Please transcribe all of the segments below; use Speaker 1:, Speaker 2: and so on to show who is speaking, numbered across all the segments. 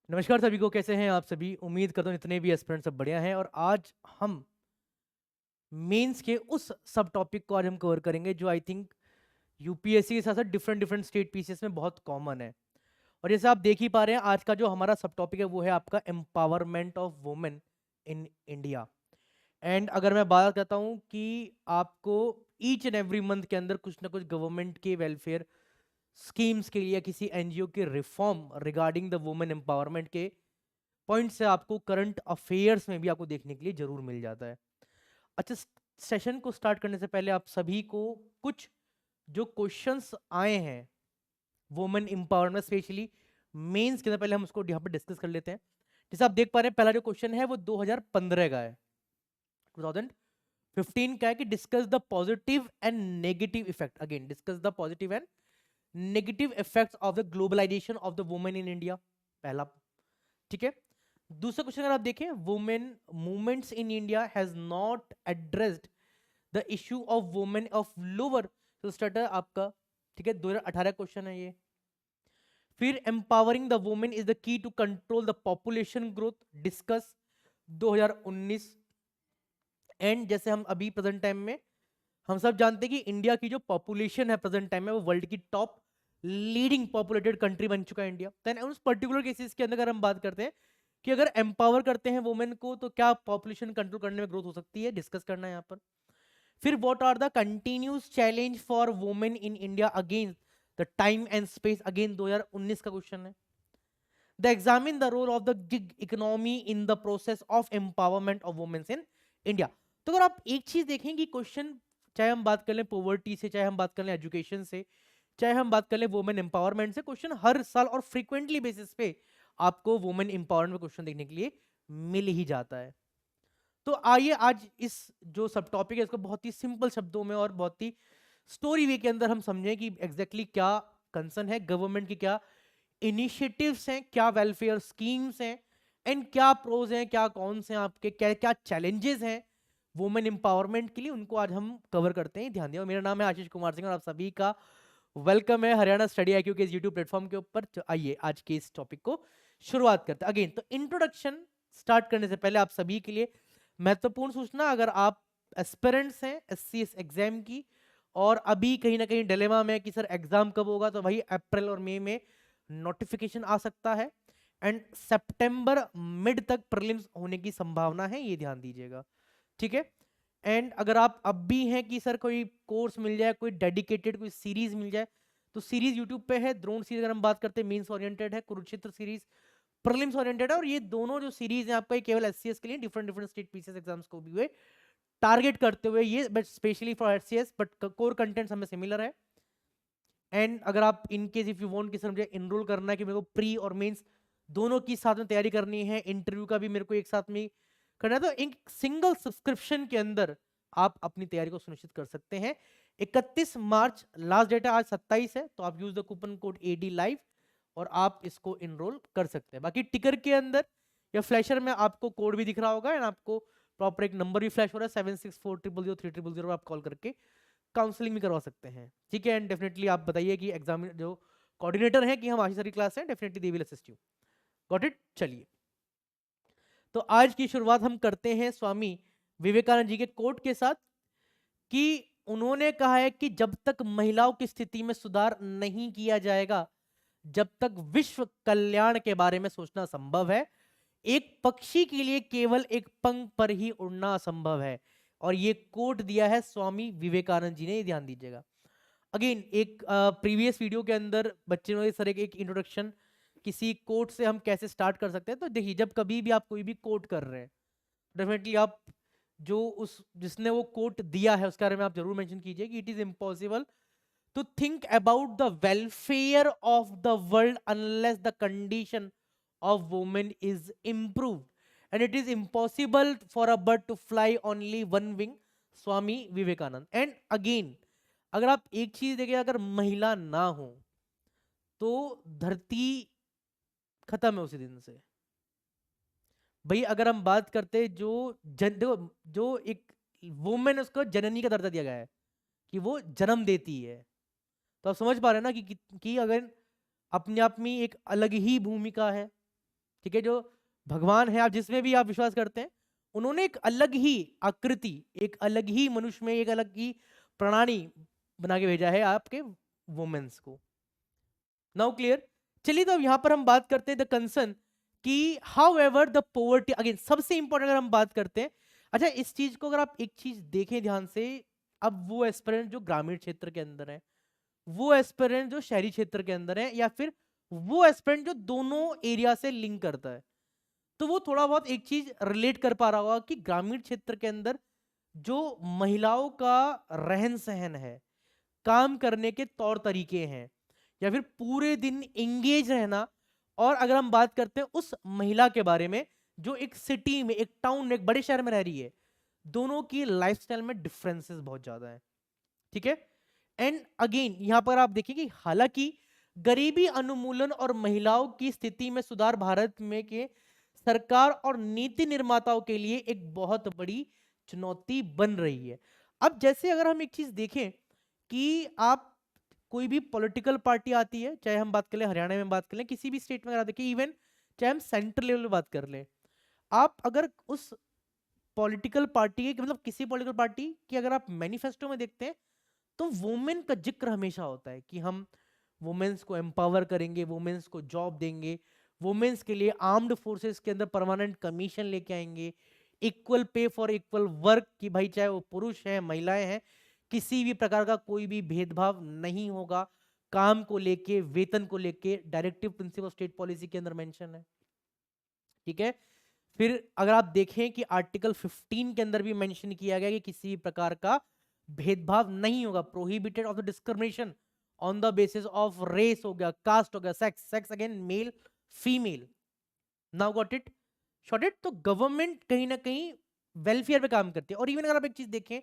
Speaker 1: नमस्कार सभी को, कैसे हैं आप सभी। उम्मीद करता हूँ इतने भी एस्पिरेंट सब बढ़िया हैं। और आज हम मेंस के उस सब टॉपिक को आज हम कवर करेंगे जो आई थिंक यूपीएससी के साथ साथ डिफरेंट डिफरेंट स्टेट पीसीएस में बहुत कॉमन है। और जैसे आप देख ही पा रहे हैं, आज का जो हमारा सब टॉपिक है वो है आपका empowerment of women in India. And अगर मैं बात करता हूँ कि आपको ईच एंड एवरी मंथ के अंदर कुछ ना कुछ गवर्नमेंट के वेलफेयर स्कीम्स के लिए या किसी एनजीओ के reform regarding the women empowerment के पॉइंट से आपको करंट अफेयर्स में भी आपको देखने के लिए जरूर मिल जाता है। अच्छा, सेशन को स्टार्ट करने से पहले आप सभी को कुछ जो क्वेश्चंस आए हैं वुमेन एम्पावरमेंट स्पेशली मेंस के अंदर, पहले हम उसको यहाँ पर डिस्कस कर लेते हैं। जैसे आप देख पा रहे हैं, पहला जो क्वेश्चन है वो 2015 का है, 2015 का है कि discuss the positive and negative effect, again discuss the positive and negative effects of the globalisation of the women in India, पहला। ठीक है। दूसरा क्वेश्चन अगर आप देखें, women movements in India has not addressed the issue of women of lower status, आपका। ठीक है, 2018 क्वेश्चन है ये। फिर empowering the women is the key to control the population growth, discuss 2019। And जैसे हम अभी प्रेजेंट टाइम में हम सब जानते हैं कि इंडिया की जो पॉपुलेशन है प्रेजेंट टाइम में वो वर्ल्ड की टॉप लीडिंग पॉपुलेटेड कंट्री बन चुका है इंडिया। देन उस पर्टिकुलर केसेस के अंदर अगर हम बात करते हैं कि अगर एम्पावर करते हैं वुमेन को तो क्या पॉपुलेशन कंट्रोल करने में ग्रोथ हो सकती है, डिस्कस करना है यहाँ पर। फिर what are the continuous challenge for women in India against the time and space, again 2019 का क्वेश्चन है। The examine the role of the gig economy in the process of empowerment of womens in India. तो अगर आप एक चीज देखें कि question, चाहे हम बात कर लें पॉवर्टी से, चाहे हम बात कर लें एजुकेशन से, चाहे हम बात कर लें वुमेन एम्पावरमेंट से, क्वेश्चन हर साल और फ्रीक्वेंटली बेसिस पे आपको वुमेन एम्पावरमेंट में क्वेश्चन देखने के लिए मिल ही जाता है। तो आइए आज इस जो सब टॉपिक है इसको बहुत ही सिंपल शब्दों में और बहुत ही स्टोरी वे के अंदर हम समझें कि एग्जैक्टली क्या कंसर्न है, गवर्नमेंट की क्या इनिशिएटिव्स हैं, क्या वेलफेयर स्कीम्स हैं, एंड क्या प्रोज हैं, क्या कॉन्स हैं, आपके क्या क्या चैलेंजेस हैं वुमेन एम्पावरमेंट के लिए, उनको आज हम कवर करते हैं। ध्यान दिया, मेरा नाम है आशीष कुमार सिंह और आप सभी का वेलकम है हरियाणा स्टडी आईक्यू के इस यूट्यूब प्लेटफॉर्म के ऊपर। तो आइए आज के इस टॉपिक को शुरुआत करते हैं। अगेन तो इंट्रोडक्शन स्टार्ट करने से पहले आप सभी के लिए महत्वपूर्ण सूचना, अगर आप एस्पिरेंट्स हैं एससीएस एग्जाम की और अभी कहीं ना कहीं डिलेमा में कि सर एग्जाम कब होगा, तो वही अप्रैल और मई में नोटिफिकेशन आ सकता है एंड सितंबर मिड तक प्रीलिम्स होने की संभावना है, ये ध्यान दीजिएगा। ठीक है। एंड अगर आप अब भी हैं कि सर कोई कोर्स मिल जाए, कोई डेडिकेटेड कोई सीरीज मिल जाए, तो सीरीज यूट्यूब पे है। द्रोण सीरीज अगर हम बात करते हैं मेंस ओरिएंटेड है, कुरुक्षेत्र सीरीज प्रीलिम्स ओरिएंटेड है। और ये दोनों जो सीरीज है आपका ये केवल एससीएस के लिए, different different state PCS exams को भी हुए टारगेट करते हुए ये, but specially for HCS, but core contents हमें सिमिलर है। एंड अगर आप in case if you want कि सर मुझे इनरोल करना है कि मेरे को प्री और मेंस दोनों की साथ में तैयारी करनी है, इंटरव्यू का भी मेरे को एक साथ में करना है, तो एक सिंगल सब्सक्रिप्शन के अंदर आप अपनी तैयारी को सुनिश्चित कर सकते हैं। 31 मार्च लास्ट डेट है, आज 27 है, तो आप use the coupon code AD live और आप इसको इनरोल कर सकते हैं। बाकी टिकर के अंदर या फ्लैशर में आपको कोड भी दिख रहा होगा एंड आपको प्रॉपर एक नंबर भी फ्लैश हो रहा है 76400300, आप कॉल करके काउंसलिंग भी करवा सकते हैं। ठीक है। एंड डेफिनेटली आप बताइए कि एग्जाम जो कोऑर्डिनेटर है कि हम आशीष सर की क्लास है, definitely they will assist you. Got it. चलिए, तो आज की शुरुआत हम करते हैं स्वामी विवेकानंद जी के कोट के साथ कि उन्होंने कहा है कि जब तक महिलाओं की स्थिति में सुधार नहीं किया जाएगा, जब तक विश्व कल्याण के बारे में सोचना संभव है। एक पक्षी के लिए केवल एक पंख पर ही उड़ना असंभव है। और ये कोट दिया है स्वामी विवेकानंद जी ने, ध्यान दीजिएगा। अगेन एक प्रीवियस वीडियो के अंदर बच्चे ने सर एक इंट्रोडक्शन किसी कोट से हम कैसे स्टार्ट कर सकते हैं, तो देखिए जब कभी भी आप कोई भी कोट कर रहे हैं, डेफिनेटली आप जो उस जिसने वो कोट दिया है उसके बारे में आप जरूर मेंशन कीजिए कि it is impossible to think about the welfare of the world unless the condition of women is improved and it is impossible for a bird to fly only one wing, Swami Vivekananda. And again अगर आप एक चीज देखें, अगर महिला ना हो तो धरती खत्म है उसी दिन से। भाई अगर हम बात करते जो देखो जो एक वुमेन उसको जननी का दर्जा दिया गया है कि वो जन्म देती है, तो आप समझ पा रहे हैं ना कि अगर अपने आप में एक अलग ही भूमिका है। ठीक है, जो भगवान है, आप जिसमें भी आप विश्वास करते हैं, उन्होंने एक अलग ही आकृति, एक अलग ही मनुष्य में एक अलग ही प्रणाली बना के भेजा है आपके वुमेन्स को। Now clear. चलिए, तो अब यहां पर हम बात करते हैं द कंसर्न कि how ever the poverty, again सबसे इंपॉर्टेंट अगर हम बात करते हैं, अच्छा इस चीज को अगर आप एक चीज देखें ध्यान से, अब वो एस्पिरेंट जो ग्रामीण क्षेत्र के अंदर है, वो एस्पिरेंट जो शहरी क्षेत्र के अंदर है, या फिर वो एस्पिरेंट जो दोनों एरिया से लिंक करता है, तो वो थोड़ा बहुत एक चीज रिलेट कर पा रहा होगा कि ग्रामीण क्षेत्र के अंदर जो महिलाओं का रहन सहन है, काम करने के तौर तरीके हैं, या फिर पूरे दिन एंगेज रहना, और अगर हम बात करते हैं उस महिला के बारे में जो एक सिटी में, एक टाउन में, एक बड़े शहर में रह रही है, दोनों की लाइफस्टाइल में डिफरेंसेस बहुत ज्यादा है। ठीक है, एंड अगेन यहां पर आप देखिए कि हालांकि गरीबी उन्मूलन और महिलाओं की स्थिति में सुधार भारत में के सरकार और नीति निर्माताओं के लिए एक बहुत बड़ी चुनौती बन रही है। अब जैसे अगर हम एक चीज देखें कि आप कोई भी पॉलिटिकल पार्टी आती है, चाहे हम बात कर लें हरियाणा में, बात कर लें किसी भी स्टेट में, अगर देखिए इवन चाहे हम सेंट्रल लेवल में बात कर लें, आप अगर उस पॉलिटिकल पार्टी के, मतलब किसी पॉलिटिकल पार्टी की अगर आप मैनिफेस्टो में देखते हैं, तो वुमेन का जिक्र हमेशा होता है कि हम वुमेन्स को एम्पावर करेंगे, वुमेन्स को जॉब देंगे, वुमेन्स के लिए आर्म्ड फोर्सेस के अंदर परमानेंट कमीशन लेके आएंगे, equal pay for equal work, कि भाई चाहे वो पुरुष हैं महिलाएं हैं, किसी भी प्रकार का कोई भी भेदभाव नहीं होगा, काम को लेके, वेतन को लेके, डायरेक्टिव प्रिंसिपल स्टेट पॉलिसी के अंदर मेंशन है। ठीक है, फिर अगर आप देखें कि आर्टिकल 15 के अंदर भी मेंशन किया गया कि किसी भी प्रकार का भेदभाव नहीं होगा, prohibited of the discrimination on the basis of race हो गया, कास्ट हो गया, sex, sex again male female. Now got it, short it. तो गवर्नमेंट कहीं ना कहीं वेलफेयर पे काम करती है। और इवन अगर आप एक चीज देखें,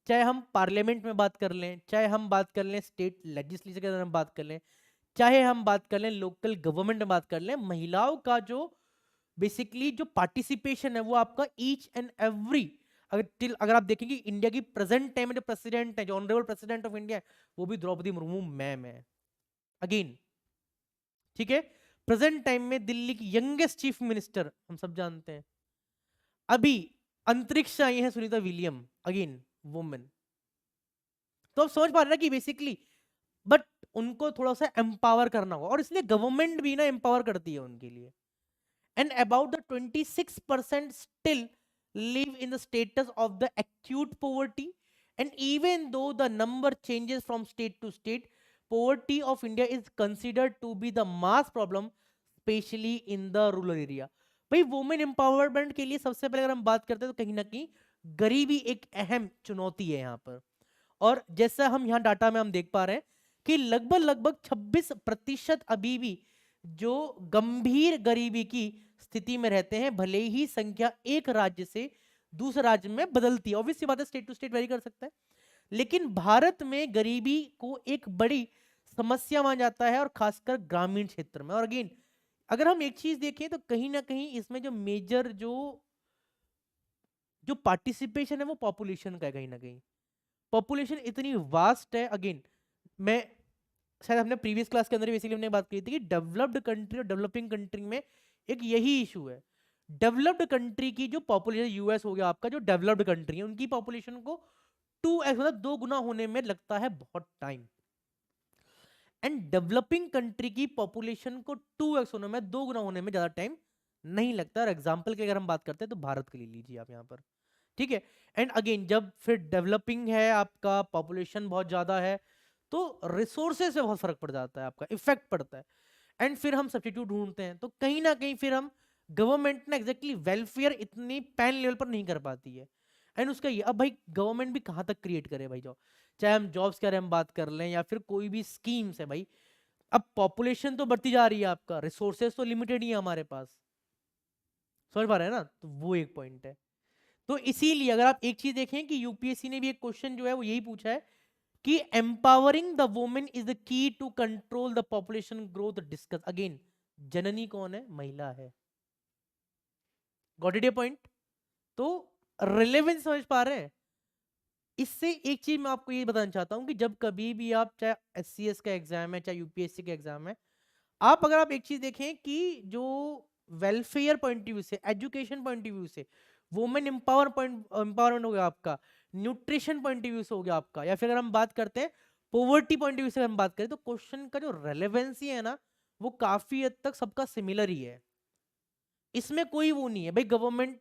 Speaker 1: चाहे हम पार्लियामेंट में बात कर लें, चाहे हम बात कर लें स्टेट लेजिस्लेचर के अंदर हम बात कर लें, चाहे हम बात कर लें लोकल गवर्नमेंट में बात कर लें, महिलाओं का जो बेसिकली जो पार्टिसिपेशन है वो आपका ईच एंड एवरी, अगर आप देखेंगे इंडिया की प्रेजेंट टाइम में जो प्रेसिडेंट है, जो ऑनरेबल प्रेसिडेंट ऑफ इंडिया है, वो भी द्रौपदी मुर्मू मैम है अगेन। ठीक है, प्रेजेंट टाइम में दिल्ली की यंगेस्ट चीफ मिनिस्टर हम सब जानते हैं। अभी अंतरिक्ष आई है सुनीता विलियम, अगेन वुमेन। तो आप समझ पा रहे ना कि बेसिकली, बट उनको थोड़ा सा एम्पावर करना होगा, और इसलिए गवर्नमेंट भी ना एम्पावर करती है उनके लिए। And about the 26% still live in the status of the acute poverty. And even though the number changes from state to state, poverty of India is considered to be the mass problem, especially in the rural area. भाई women empowerment के लिए सबसे पहले अगर हम बात करते हैं तो कहीं ना कहीं गरीबी एक अहम चुनौती है यहाँ पर। और जैसा हम यहाँ डाटा में हम देख पा रहे हैं कि लगभग लगभग 26% अभी भी जो गंभीर गरीबी की स्थिति में रहते हैं, भले ही संख्या एक राज्य से दूसरे राज्य में बदलती है, ऑब्वियसली बात है स्टेट टू स्टेट वेरी कर सकता है, लेकिन भारत में गरीबी को एक बड़ी समस्या माना जाता है, और खासकर ग्रामीण क्षेत्र में। और अगेन अगर हम एक चीज देखें तो कहीं ना कहीं इसमें जो मेजर जो जो पार्टिसिपेशन है वो पॉपुलेशन का है। कहीं ना कहीं पॉपुलेशन इतनी वास्ट है। अगेन मैं शायद हमने प्रीवियस क्लास के अंदर बेसिकली हमने बात की थी कि डेवलप्ड कंट्री और डेवलपिंग कंट्री में एक यही इशू है। डेवलप्ड कंट्री की जो पॉपुलेशन, यूएस हो गया आपका, जो डेवलप्ड कंट्री है उनकी पॉपुलेशन को 2x मतलब 2 गुना होने में लगता है बहुत टाइम, एंड डेवलपिंग कंट्री की पॉपुलेशन को 2x होने में, 2 गुना होने में ज्यादा टाइम नहीं लगता। और एग्जाम्पल की अगर हम बात करते हैं तो भारत के लिए लीजिए आप यहाँ पर। ठीक है, एंड अगेन जब फिर डेवलपिंग है, आपका पॉपुलेशन बहुत ज्यादा है, तो रिसोर्सेज से बहुत फर्क पड़ जाता है, आपका इफेक्ट पड़ता है, एंड फिर हम सब्स्टिट्यूट ढूंढते हैं। तो कहीं ना कहीं फिर हम गवर्नमेंट ना एग्जैक्टली वेलफेयर इतनी पैन लेवल पर नहीं कर पाती है। एंड उसका ये, अब भाई गवर्नमेंट भी कहाँ तक क्रिएट करे भाई जॉब, चाहे हम जॉब्स के बारे में बात कर लें या फिर कोई भी स्कीम्स है भाई। अब पॉपुलेशन तो बढ़ती जा रही है, आपका रिसोर्सेज तो लिमिटेड ही है हमारे पास, समझ पा रहे हैं ना, तो वो एक पॉइंट है। तो इसीलिए अगर आप एक चीज देखें कि यूपीएससी ने भी एक क्वेश्चन जो है वो यही पूछा है कि empowering the women is the key to control the population growth discuss. Again जननी कौन है, महिला है। Got it a point. तो रिलेवेंस समझ पा रहे हैं। इससे एक चीज मैं आपको ये बताना चाहता हूं कि जब कभी भी आप, चाहे एससीएस का एग्जाम है चाहे यूपीएससी का एग्जाम है, आप अगर आप एक चीज देखें कि जो वेलफेयर पॉइंट ऑफ व्यू से, एजुकेशन पॉइंट ऑफ व्यू से, वुमेन एम्पावरमेंट हो गया आपका, न्यूट्रिशन पॉइंट ऑफ व्यू से हो गया आपका, या फिर अगर हम बात करते हैं पॉवर्टी पॉइंट ऑफ व्यू से हम बात करें, तो क्वेश्चन का जो रेलेवेंसी है ना वो काफी हद तक सबका सिमिलर ही है। इसमें कोई वो नहीं है भाई, गवर्नमेंट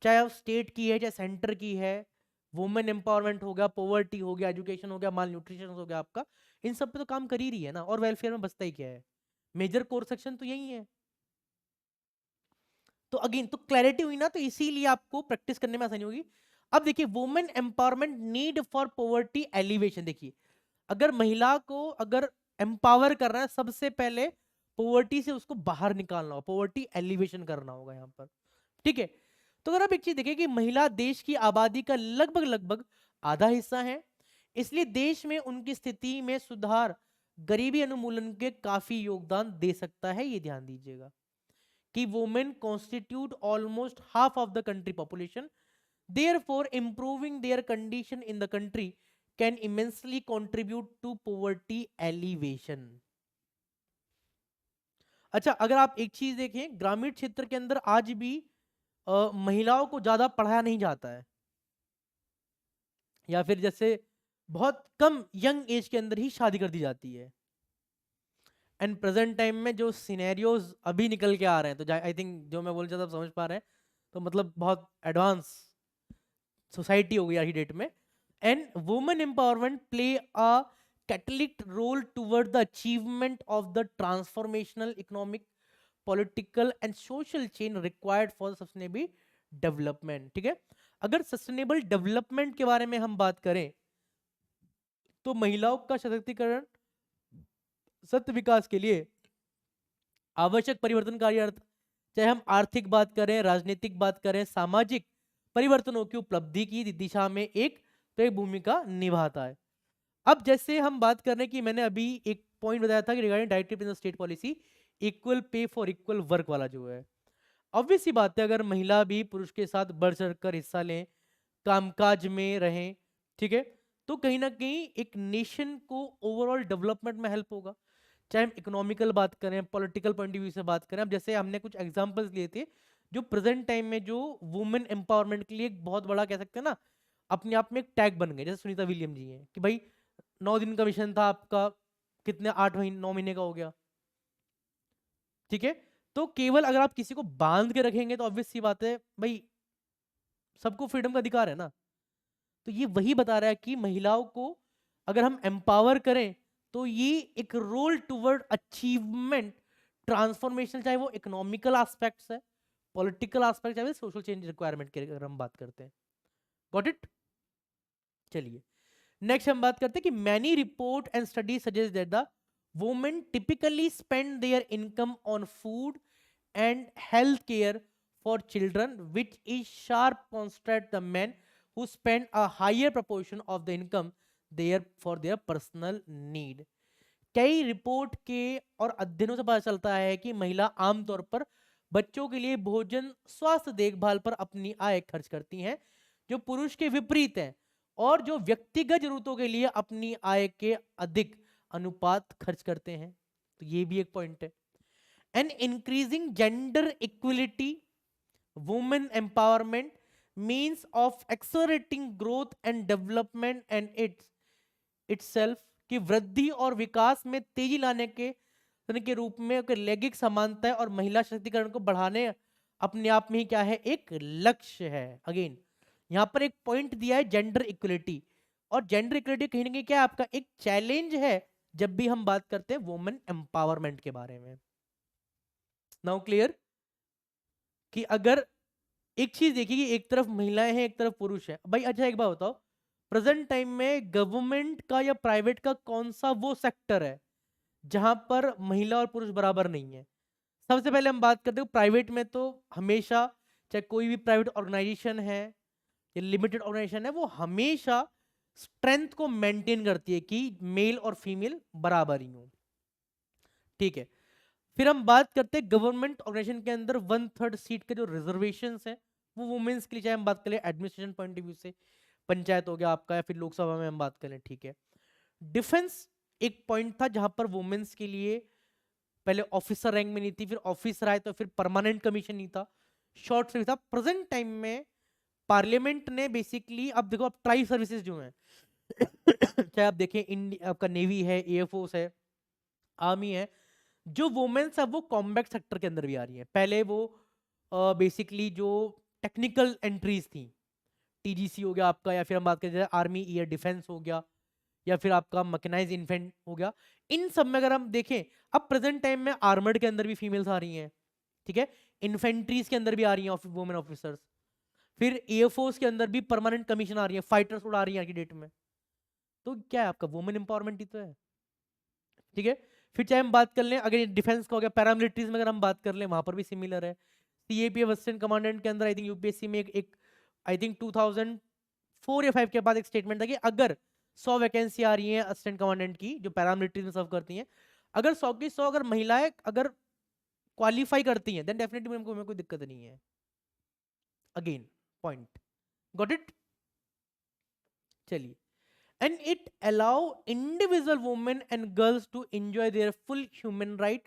Speaker 1: चाहे स्टेट की है चाहे सेंटर की है, वुमेन एम्पावरमेंट हो गया, पॉवर्टी हो गया, एजुकेशन हो गया, माल न्यूट्रिशन हो गया आपका, इन सब पे तो काम कर ही रही है ना। और वेलफेयर में बचता ही क्या है, मेजर कोर सेक्शन तो यही है। तो अगेन तो क्लैरिटी हुई ना, तो इसीलिए आपको प्रैक्टिस करने में आसानी होगी। अब देखिए women empowerment need for poverty alleviation, देखिए अगर महिला को अगर एम्पावर कर रहा है, सबसे पहले पॉवर्टी से उसको बाहर निकालना होगा, पॉवर्टी एलिवेशन करना होगा यहाँ पर, ठीक है। तो अगर आप एक चीज देखें कि महिला देश की आबादी का लगभग लगभग आधा हिस्सा है, इसलिए देश में उनकी स्थिति में सुधार गरीबी उन्मूलन के काफी योगदान दे सकता है। ये ध्यान दीजिएगा कि women constitute almost half of the country population, therefore improving their condition in the country can immensely contribute to poverty alleviation. अच्छा, अगर आप एक चीज देखें, ग्रामीण क्षेत्र के अंदर आज भी महिलाओं को ज्यादा पढ़ाया नहीं जाता है, या फिर जैसे बहुत कम यंग एज के अंदर ही शादी कर दी जाती है। एंड प्रेजेंट टाइम में जो सिनेरियोज अभी निकल के आ रहे हैं, तो आई थिंक जो मैं बोल चाहता समझ पा रहे हैं, तो मतलब बहुत एडवांस सोसाइटी हो गई आज की डेट में। And women empowerment play a catalyst role toward the achievement of the transformational economic political and social change required for sustainable development, ठीक है। अगर सस्टेनेबल डेवलपमेंट के बारे में हम बात करें, तो महिलाओं का सशक्तिकरण सत्य विकास के लिए आवश्यक परिवर्तनकारी अर्थ, चाहे हम आर्थिक बात करें, राजनीतिक बात करें, सामाजिक परिवर्तनों की उपलब्धि की दिशा में एक तो एक भूमिका निभाता है। अब जैसे हम बात कर रहे हैं कि मैंने अभी एक पॉइंट बताया था कि regarding directive in the state policy, equal pay for equal work वाला जो है, ऑब्वियस सी बात है अगर महिला भी पुरुष के साथ बढ़ चढ़ कर हिस्सा लें, कामकाज में रहें, ठीक है, तो कहीं ना कहीं एक नेशन को ओवरऑल डेवलपमेंट में हेल्प होगा। चाहे हम इकोनॉमिकल बात करें, पॉलिटिकल पॉइंट ऑफ व्यू से बात करें। अब जैसे हमने कुछ एग्जांपल्स लिए थे जो प्रेजेंट टाइम में जो वुमेन एम्पावरमेंट के लिए एक बहुत बड़ा कह सकते हैं ना, अपने आप में एक टैग बन गए। जैसे सुनीता विलियम जी हैं कि भाई 9 दिन का मिशन था आपका, कितने 8 महीने 9 महीने का हो गया, ठीक है। तो केवल अगर आप किसी को बांध के रखेंगे तो ऑब्वियस सी बात है भाई, सबको फ्रीडम का अधिकार है ना। तो ये वही बता रहा है कि महिलाओं को अगर हम एम्पावर करें तो ये एक रोल टुवर्ड अचीवमेंट ट्रांसफॉर्मेशन, चाहे वो इकोनॉमिकल एस्पेक्ट्स है, पॉलिटिकल एस्पेक्ट, चाहे सोशल चेंज रिक्वायरमेंट की अगर हम बात करते हैं। Got it. चलिए नेक्स्ट हम बात करते हैं कि many report and study suggest that the women typically spend there income on food and health care for children, which is sharp contrast the men who spend a higher proportion of the income there for their personal need। कई report के और अध्ययनों से पता चलता है कि महिला आमतौर पर बच्चों के लिए भोजन, स्वास्थ्य देखभाल पर अपनी आय खर्च करती हैं, जो पुरुष के विपरीत है, और जो व्यक्तिगत जरूरतों के लिए अपनी आय के अधिक अनुपात खर्च करते हैं। तो ये भी एक पॉइंट है। And increasing gender equality, women empowerment means of accelerating growth and development and itself की वृद्धि और विकास में तेजी लाने के रूप में लैंगिक समानता और महिला शक्तिकरण को बढ़ाने अपने आप में ही क्या है, एक लक्ष्य है। अगेन यहाँ पर एक पॉइंट दिया है जेंडर इक्वलिटी, और जेंडर इक्वलिटी कहीं ना कहीं क्या है, आपका एक चैलेंज है जब भी हम बात करते हैं वुमेन एम्पावरमेंट के बारे में। नाउ क्लियर कि अगर एक चीज देखिए कि एक तरफ महिलाएं हैं एक तरफ पुरुष है भाई। अच्छा एक बात बताओ, प्रेजेंट टाइम में गवर्नमेंट का या प्राइवेट का कौन सा वो सेक्टर है जहां पर महिला और पुरुष बराबर नहीं है? सबसे पहले हम बात करते हैं प्राइवेट में, तो हमेशा चाहे कोई भी प्राइवेट ऑर्गेनाइजेशन है या लिमिटेड ऑर्गेनाइजेशन है, वो हमेशा स्ट्रेंथ को मेंटेन करती है कि मेल और फीमेल बराबर ही हो, ठीक है। फिर हम बात करते हैं गवर्नमेंट ऑर्गेनाइजेशन के अंदर 1/3 सीट के जो रिजर्वेशन है वो वुमेन्स के लिए, चाहे हम बात करें एडमिनिस्ट्रेशन पॉइंट ऑफ व्यू से, पंचायत हो गया आपका, या फिर लोकसभा में हम बात करें, ठीक है। डिफेंस एक पॉइंट था जहां पर वुमेन्स के लिए पहले ऑफिसर रैंक में नहीं थी, फिर ऑफिसर आए तो फिर परमानेंट कमीशन नहीं था, शॉर्ट सर्विस था। प्रेजेंट टाइम में पार्लियामेंट ने बेसिकली, अब देखो, अब ट्राई सर्विसेज जो हैं चाहे आप देखें इंडिया, आपका नेवी है, एयरफोर्स है, आर्मी है, जो वुमेन्स है वो कॉम्बैट सेक्टर के अंदर भी आ रही है। पहले वो बेसिकली जो टेक्निकल एंट्रीज थी, टीजीसी हो गया आपका, या फिर हम बात करें आर्मी एयर डिफेंस हो गया, या फिर आपका मैकेनाइज इन्फेंट हो गया, इन सब में अगर हम देखें, अब प्रेजेंट टाइम में आर्मर्ड के अंदर भी फीमेल्स आ रही हैं, ठीक है, इन्फेंट्रीज के अंदर भी आ रही हैं वुमेन ऑफिसर्स, फिर एयरफोर्स के अंदर भी परमानेंट कमीशन आ रही है, फाइटर्स उड़ा रही है आज की डेट में। तो क्या है, आपका वुमेन इंपावरमेंट ही तो है, ठीक है। फिर चाहे हम बात कर लें, अगर डिफेंस का हो गया, पैरामिलिट्रीज में अगर हम बात कर लें, वहां पर भी सिमिलर है। सीएपीएफ वेस्टर्न कमांडेंट के अंदर आई थिंक यूपीएससी में एक आई थिंक 2004 या 5 के बाद एक स्टेटमेंट था कि अगर 100 वैकेंसी आ रही है असिस्टेंट कमांडेंट की, जो पैरामिलिट्रीज में सर्व करती हैं, अगर 100 की 100 अगर महिलाएं अगर क्वालिफाई करती हैं, देन डेफिनेटली उनको कोई दिक्कत नहीं है। Again point, got it. चलिए, and it allow individual women and girls to enjoy their full human right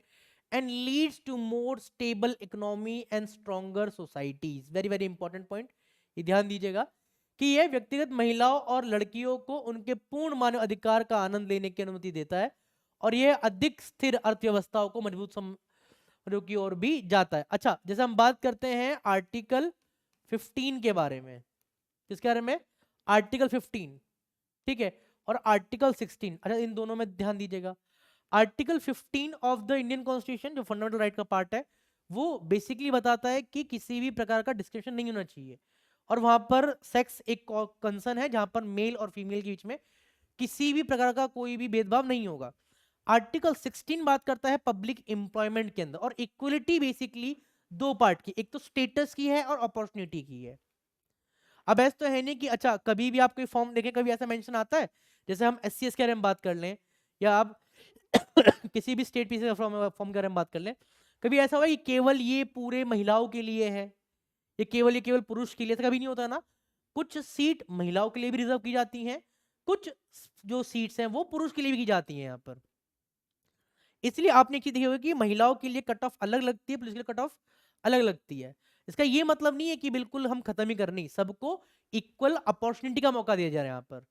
Speaker 1: and leads to more stable economy and stronger societies। very very important point, ये ध्यान दीजिएगा कि यह व्यक्तिगत महिलाओं और लड़कियों को उनके पूर्ण मानव अधिकार का आनंद लेने की अनुमति देता है, और यह अधिक स्थिर अर्थव्यवस्थाओं को मजबूत समाजों की ओर भी जाता है। अच्छा, जैसे हम बात करते हैं आर्टिकल 15 के बारे में, किसके बारे में, आर्टिकल 15, ठीक है, और आर्टिकल 16। अच्छा, इन दोनों में ध्यान दीजिएगा। Article 15 of the Indian constitution, जो फंडामेंटल राइट का पार्ट है, वो बेसिकली बताता है कि किसी भी प्रकार का डिस्क्रिमिनेशन नहीं होना चाहिए, और वहां पर सेक्स एक कंसर्न है, जहां पर मेल और फीमेल के बीच में किसी भी प्रकार का कोई भी भेदभाव नहीं होगा। आर्टिकल 16 बात करता है पब्लिक एम्प्लॉयमेंट के अंदर, और इक्वलिटी बेसिकली दो पार्ट की, एक तो स्टेटस की है और अपॉर्चुनिटी की है। अब ऐसा तो है नहीं कि अच्छा कभी भी आप कोई फॉर्म देखें, कभी ऐसा मेंशन आता है, जैसे हम SC के बारे में बात कर लें, या आप किसी भी स्टेट पीसी फॉर्म के बारे में बात कर लें, कभी ऐसा हुआ कि केवल ये पूरे महिलाओं के लिए है, ये केवल पुरुष के लिए, ऐसा कभी नहीं होता ना। कुछ सीट महिलाओं के लिए भी रिजर्व की जाती हैं, कुछ जो सीट्स हैं वो पुरुष के लिए भी की जाती हैं यहाँ पर। इसलिए आपने एक चीज देखी होगी कि महिलाओं के लिए कट ऑफ अलग लगती है, पुरुष के लिए कट ऑफ अलग लगती है। इसका ये मतलब नहीं है कि बिल्कुल हम खत्म ही कर, नहीं, सबको इक्वल अपॉर्चुनिटी का मौका दिया जा रहा है यहाँ पर।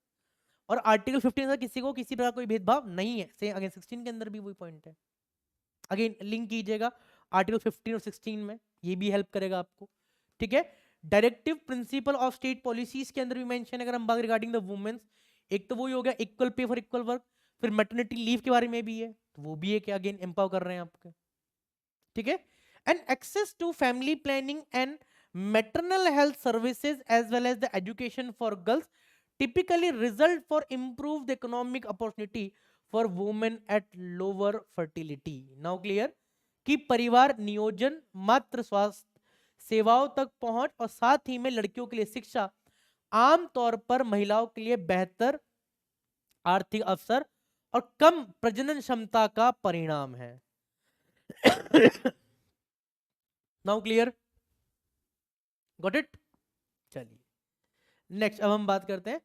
Speaker 1: और आर्टिकल 15 से किसी को किसी प्रकार कोई भेदभाव नहीं है, सेम अगेन 16 के अंदर भी वही पॉइंट है। अगेन लिंक कीजिएगा आर्टिकल 15 और 16 में, ये भी हेल्प करेगा आपको, ठीक है। Directive principle of state policies के अंदर भी मेंशन है, अगर हम बात रिगार्डिंग द वुमेन्स, एक तो वही हो गया equal pay for equal work, फिर मैटरनिटी लीव के बारे में भी है, तो वो भी एक अगेन एम्पावर कर रहे हैं आपके, ठीक है। And access to family planning and maternal health services as well as the education for girls typically result for improved economic opportunity for women at lower fertility। now clear कि परिवार नियोजन, मातृ स्वास्थ्य सेवाओं तक पहुंच, और साथ ही में लड़कियों के लिए शिक्षा आमतौर पर महिलाओं के लिए बेहतर आर्थिक अवसर और कम प्रजनन क्षमता का परिणाम है। Now clear, got it. चलिए नेक्स्ट, अब हम बात करते हैं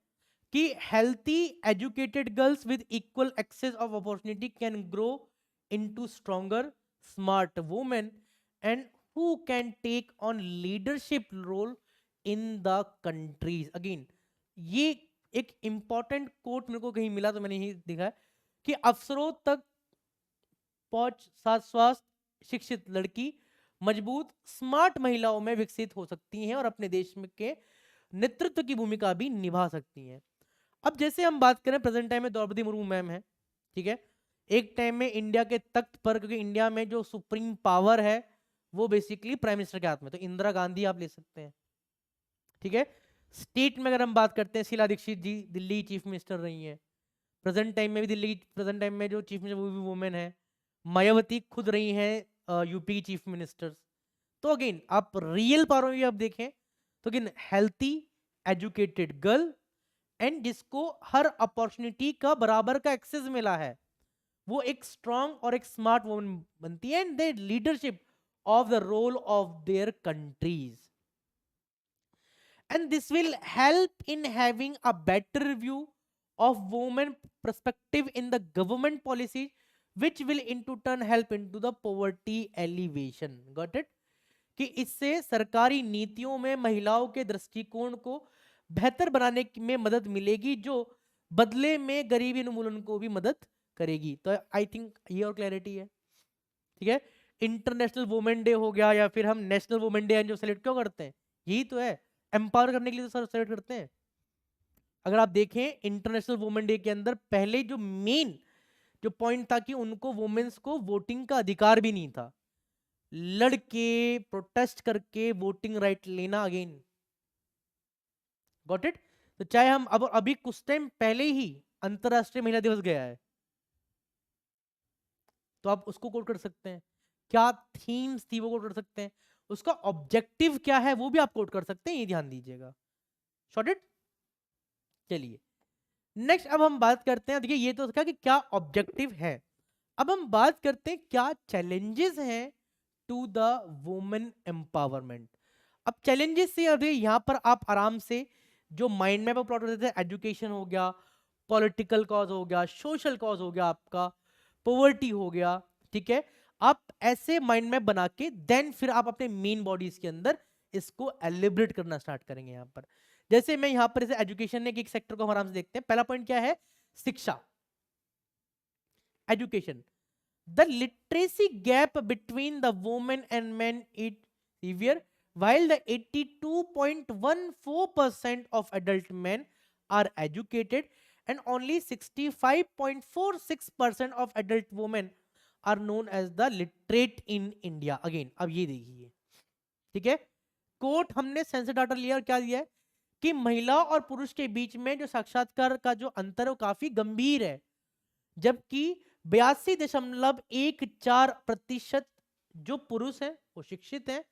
Speaker 1: कि healthy educated girls with equal access of opportunity can grow into stronger smart women and who can take on leadership role in the countries. अगेन ये एक इंपॉर्टेंट कोट मेरे को कहीं मिला तो मैंने यही देखा है कि अवसरों तक पहुंच साथ स्वास्थ्य शिक्षित लड़की मजबूत स्मार्ट महिलाओं में विकसित हो सकती हैं और अपने देश में के नेतृत्व की भूमिका भी निभा सकती हैं। अब जैसे हम बात करें प्रेजेंट टाइम में द्रौपदी मुर्मू मैम है, ठीक है, एक टाइम में इंडिया के तख्त पर, क्योंकि इंडिया में जो सुप्रीम पावर है वो बेसिकली प्राइम मिनिस्टर के हाथ में, तो इंदिरा गांधी आप ले सकते हैं, ठीक है। स्टेट में अगर हम बात करते हैं, शीला दीक्षित जी दिल्ली चीफ मिनिस्टर रही हैं, प्रेजेंट टाइम में भी दिल्ली, प्रेजेंट टाइम में जो चीफ मिनिस्टर वो भी वुमेन है, मायावती खुद रही हैं यूपी की चीफ मिनिस्टर्स। तो अगेन आप रियल पावर में भी आप देखें तो again healthy educated girl and जिसको हर अपॉर्चुनिटी का बराबर का एक्सेस मिला है, वो एक स्ट्रांग और एक स्मार्ट वुमन बनती है and they leadership of the role of their countries, and this will help in having a better view of women perspective in the government policies which will into turn help into the poverty alleviation. Got it? कि इससे सरकारी नीतियों में महिलाओं के दृष्टिकोण को बेहतर बनाने में मदद मिलेगी, जो बदले में गरीबी उन्मूलन को भी मदद करेगी। तो आई थिंक ये और क्लैरिटी है। ठीक है, इंटरनेशनल वुमेन डे हो गया या फिर हम नेशनल वुमेन डे जो सेलिब्रेट क्यों करते हैं, यही तो है, एम्पावर करने के लिए तो सर सेलिब्रेट करते हैं। अगर आप देखें इंटरनेशनल वुमेन डे के अंदर पहले जो मेन जो पॉइंट था कि उनको वुमेन्स को वोटिंग का अधिकार भी नहीं था, लड़के प्रोटेस्ट करके वोटिंग राइट लेना अगेन। Got it? तो चाहे हम अब अभी कुछ टाइम पहले ही अंतरराष्ट्रीय महिला दिवस गया है, तो आप उसको कोट कर सकते हैं, क्या थीम्स थी वो कोट कर सकते हैं, उसका ऑब्जेक्टिव क्या है वो भी आप कोट कर सकते हैं, ये ध्यान दीजिएगा। Short it? चलिए नेक्स्ट अब हम बात करते हैं, देखिए ये तो क्या कि क्या ऑब्जेक्टिव है, अब हम बात करते हैं क्या चैलेंजेस हैं टू द वुमेन एम्पावरमेंट। अब चैलेंजेस से अभी यहाँ पर आप आराम से जो माइंड मैप प्लॉट होते थे, एजुकेशन हो गया, पॉलिटिकल कॉज हो गया, सोशल कॉज हो गया, आपका पॉवर्टी हो गया, ठीक है, आप ऐसे माइंड मैप बना के देन फिर आप अपने मेन बॉडीज के अंदर इसको एलिब्रेट करना स्टार्ट करेंगे। यहाँ पर जैसे मैं यहाँ पर जैसे एजुकेशन ने एक सेक्टर को हम आराम से देखते हैं, पहला पॉइंट क्या है, शिक्षा, education. The literacy gap between the women and men is severe, while the 82.14% of adult men are educated and only 65.46% of adult women are known as the literate in India. Again, अब ये देखिए, ठीक है, coat हमने census data लिया और क्या दिया है कि महिला और पुरुष के बीच में जो साक्षात्कार का जो अंतर है वो काफी गंभीर है, जबकि 82.14% जो पुरुष हैं वो शिक्षित हैं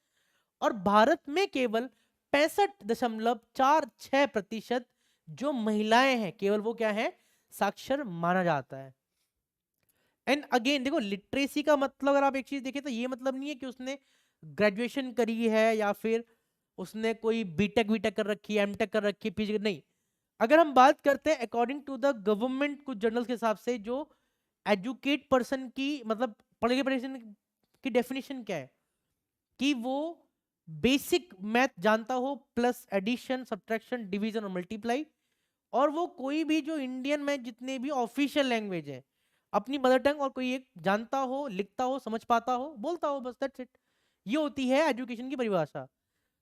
Speaker 1: और भारत में केवल 65.46% जो महिलाएं हैं, केवल वो क्या है, साक्षर माना जाता है। एंड अगेन देखो, लिटरेसी का मतलब अगर आप एक चीज देखें तो ये मतलब नहीं है कि उसने ग्रेजुएशन करी है या फिर उसने कोई बीटेक वीटेक कर रखी है, एमटेक कर रखी है, पीजी नहीं। अगर हम बात करते हैं अकॉर्डिंग टू द गवर्नमेंट कुछ जर्नल्स के हिसाब से, जो एजुकेट पर्सन की मतलब पढ़े पर्सन की डेफिनेशन क्या है कि वो बेसिक मैथ जानता हो प्लस एडिशन सब्ट्रैक्शन डिवीजन और मल्टीप्लाई, और वो कोई भी जो इंडियन में जितने भी ऑफिशियल लैंग्वेज है अपनी मदर टंग और कोई एक जानता हो, लिखता हो, समझ पाता हो, बोलता हो, बस दैट्स इट। ये होती है एजुकेशन की परिभाषा।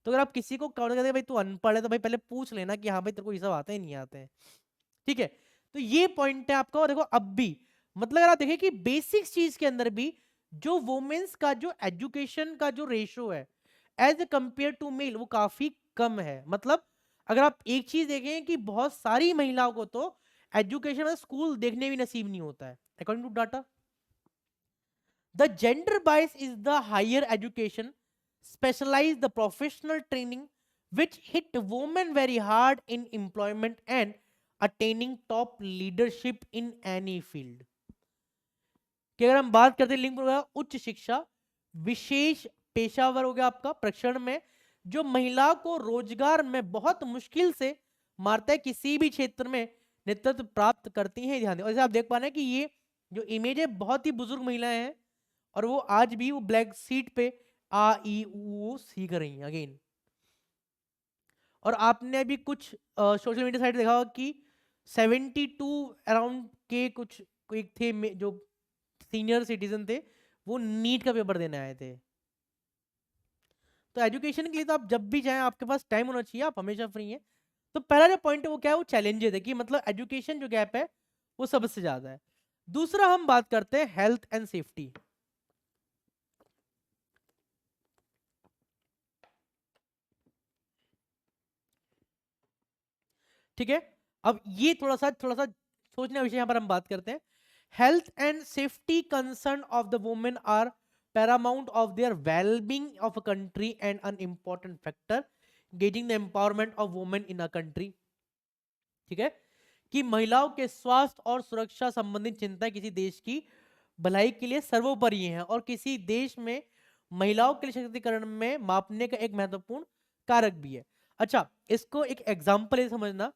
Speaker 1: तो अगर आप किसी को काउंट करते हैं भाई तू अनपढ़ है, तो भाई पहले पूछ लेना कि हाँ भाई तेरे को ये सब आते हैं नहीं आते हैं, ठीक है। तो ये पॉइंट है आपका। और देखो अब भी मतलब अगर आप देखें कि बेसिक चीज के अंदर भी जो वुमेन्स का जो एजुकेशन का जो रेशो है एज कंपेयर टू मेल वो काफी कम है। मतलब अगर आप एक चीज देखें कि बहुत सारी महिलाओं को तो एजुकेशन में स्कूल देखने भी नसीब नहीं होता है according to data. The gender bias is the higher education specialize the professional training which hit women very hard in employment and attaining top leadership in any field। कि अगर हम बात करते हैं लिंक हो गया उच्च शिक्षा, विशेष पेशावर हो गया आपका प्रशिक्षण में, जो महिला को रोजगार में बहुत मुश्किल से मारता है, किसी भी क्षेत्र में नेतृत्व प्राप्त करती हैं। ध्यान दें, और जैसे आप देख पा रहे हैं कि ये जो इमेज है बहुत ही बुजुर्ग महिलाएं हैं और वो आज भी वो ब्लैक सीट पे आ ई ऊ सीख रही हैं अगेन। और आपने अभी कुछ सोशल मीडिया साइट देखा होगा कि 72 अराउंड के कुछ एक थे जो सीनियर सिटीजन थे, वो नीट का पेपर देने आए थे। तो एजुकेशन के लिए तो आप जब भी जाएं आपके पास टाइम होना चाहिए, आप हमेशा फ्री हैं। तो पहला जो पॉइंट है वो क्या है, वो चैलेंजेस है कि मतलब एजुकेशन जो गैप है वो सबसे ज्यादा है। दूसरा हम बात करते हैं हेल्थ एंड सेफ्टी। ठीक है, अब ये थोड़ा सा सोचने का विषय यहाँ पर हम बात करते हैं। Health and safety concern of the women are paramount of their wellbeing of a country and an important factor gauging the empowerment of women in a country. ठीक है, कि महिलाओं के स्वास्थ्य और सुरक्षा संबंधित चिंता किसी देश की भलाई के लिए सर्वोपरि है और किसी देश में महिलाओं के लिए सशक्तिकरण में मापने का एक महत्वपूर्ण कारक भी है। अच्छा, इसको एक एग्जाम्पल समझना।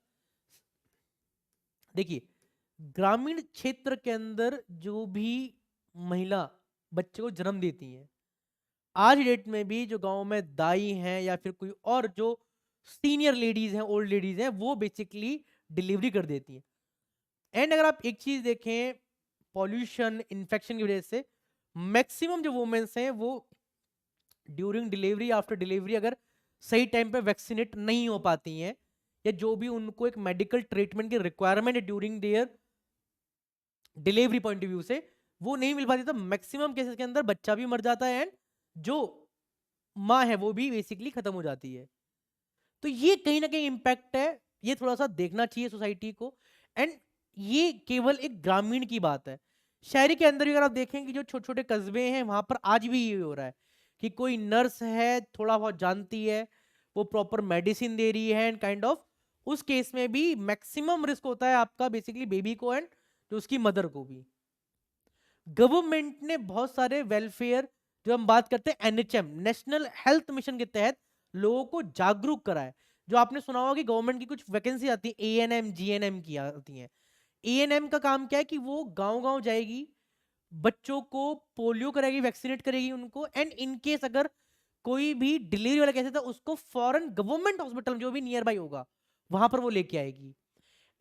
Speaker 1: देखिए, ग्रामीण क्षेत्र के अंदर जो भी महिला बच्चे को जन्म देती हैं, आज डेट में भी जो गांव में दाई हैं या फिर कोई और जो सीनियर लेडीज हैं, ओल्ड लेडीज हैं, वो बेसिकली डिलीवरी कर देती हैं। एंड अगर आप एक चीज देखें, पॉल्यूशन इन्फेक्शन की वजह से मैक्सिमम जो वुमेन्स हैं वो ड्यूरिंग डिलीवरी, आफ्टर डिलीवरी अगर सही टाइम पे वैक्सीनेट नहीं हो पाती हैं, या जो भी उनको एक मेडिकल ट्रीटमेंट की रिक्वायरमेंट है during their delivery point of view से, वो नहीं मिल पाती, तो मैक्सिमम केसेस के अंदर बच्चा भी मर जाता है एंड जो माँ है वो भी बेसिकली खत्म हो जाती है। तो ये कहीं ना कहीं इम्पैक्ट है, ये थोड़ा सा देखना चाहिए सोसाइटी को। एंड ये केवल एक ग्रामीण की बात है, शहरी के अंदर भी अगर आप देखें कि जो छोटे छोटे कस्बे हैं वहां पर आज भी ये हो रहा है कि कोई नर्स है, थोड़ा बहुत जानती है, वो प्रॉपर मेडिसिन दे रही है एंड काइंड ऑफ उस केस में भी मैक्सिमम रिस्क होता है आपका बेसिकली बेबी को एंड जो उसकी मदर को भी। गवर्नमेंट ने बहुत सारे वेलफेयर, जो हम बात करते हैं एनएचएम, नेशनल हेल्थ मिशन के तहत लोगों को जागरूक करा है। जो आपने सुना होगा कि गवर्नमेंट की कुछ वैकेंसी आती है, एएनएम जीएनएम की आती हैं। एएनएम का काम क्या है कि वो गांव गांव जाएगी, बच्चों को पोलियो कराएगी, वैक्सीनेट करेगी उनको, एंड इन केस अगर कोई भी डिलीवरी वाला कैसे था उसको फॉरेन गवर्नमेंट हॉस्पिटल जो भी नियर बाई होगा वहां पर वो लेके आएगी।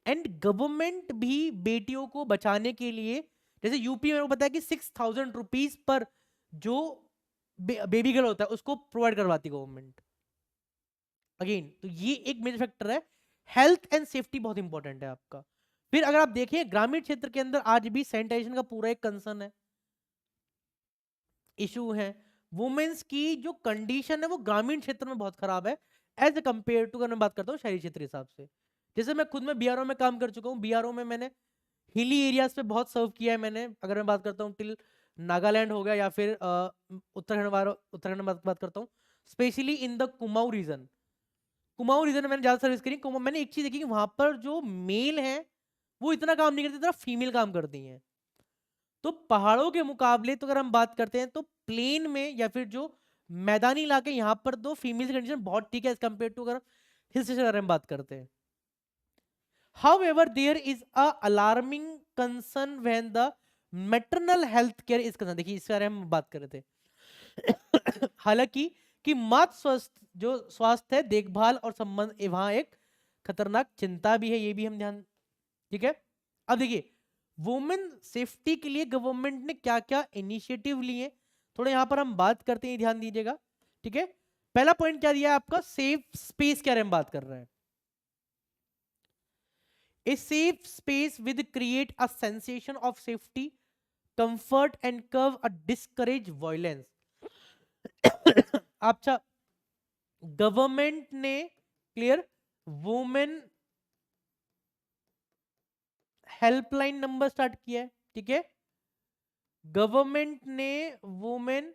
Speaker 1: एंड गवर्नमेंट भी बेटियों को बचाने के लिए, जैसे यूपी में वो पता है कि 6,000 रुपीज पर जो बेबी गर्ल होता है उसको प्रोवाइड करवाती गवर्नमेंट। अगेन तो ये एक मेजर फैक्टर है, हेल्थ एंड सेफ्टी बहुत इंपॉर्टेंट है आपका। फिर अगर आप देखें ग्रामीण क्षेत्र के अंदर आज भी सैनिटाइजेशन का पूरा एक कंसर्न है, इशू है। वुमेन्स की जो कंडीशन है वो ग्रामीण क्षेत्र में बहुत खराब है एज ए कंपेयर टू, अगर मैं बात करता हूँ शहरी क्षेत्र के हिसाब से। जैसे मैं खुद में बीआरओ में काम कर चुका हूँ, बीआरओ में मैंने हिली एरियाज पे बहुत सर्व किया है मैंने, अगर मैं बात करता हूँ टिल नागालैंड हो गया या फिर उत्तराखंड बात करता हूँ, specially in the Kumaon region. Kumaon region में मैंने ज्यादा सर्विस करी। मैंने एक चीज देखी कि वहां पर जो मेल है वो इतना काम नहीं करते जितना फीमेल काम करती हैं। तो पहाड़ों के मुकाबले तो अगर हम बात करते हैं तो प्लेन में या फिर जो मैदानी इलाके यहाँ पर तो फीमेल की कंडीशन बहुत ठीक है एज कम्पेयर टू अगर हिल स्टेशन अगर हम बात करते हैं। However, there is a alarming concern when the maternal health care is concerned। देखिए इसके बारे में हम बात कर रहे थे। हालांकि कि मातृ स्वास्थ्य जो स्वास्थ्य है, देखभाल और संबंध वहां एक खतरनाक चिंता भी है, ये भी हम ध्यान, ठीक है। अब देखिए वुमेन सेफ्टी के लिए गवर्नमेंट ने क्या क्या इनिशिएटिव लिए, थोड़ा यहाँ पर हम बात करते हैं, ध्यान दीजिएगा, ठीक है। पहला पॉइंट क्या दिया है आपका, सेफ स्पेस के बारे में बात कर रहे हैं। A safe space will create a sensation of safety, comfort and curve a discourage violence। अच्छा, गवर्नमेंट ने clear women helpline number start किया है, ठीक है। गवर्नमेंट ने वुमेन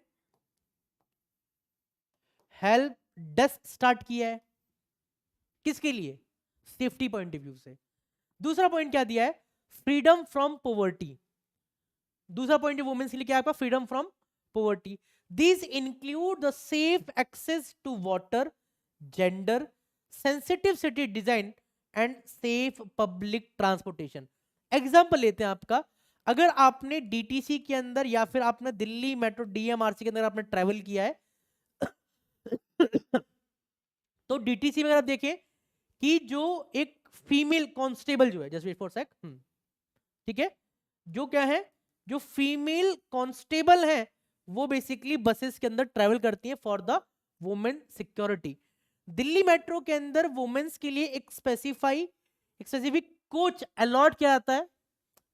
Speaker 1: हेल्प डेस्क स्टार्ट किया है, किसके लिए, सेफ्टी पॉइंट ऑफ व्यू से। दूसरा पॉइंट क्या दिया है, फ्रीडम फ्रॉम पॉवर्टी। दूसरा पॉइंट वुमेन्स के लिए क्या है आपका, freedom from poverty. These include the safe access to water, gender, sensitive city design and safe public transportation। Example लेते हैं आपका, अगर आपने डीटीसी के अंदर या फिर आपने दिल्ली मेट्रो डीएमआरसी के अंदर आपने ट्रेवल किया है तो डीटीसी में अगर आप देखें कि जो एक फीमेल कांस्टेबल जो है, जस्ट वेट फॉर सेक, ठीक है, जो क्या है, जो फीमेल कांस्टेबल है वो बेसिकली बसेस के अंदर ट्रेवल करती है for the women security. Delhi metro के अंदर वुमेन्स के लिए एक स्पेसिफिक कोच अलॉट किया जाता है,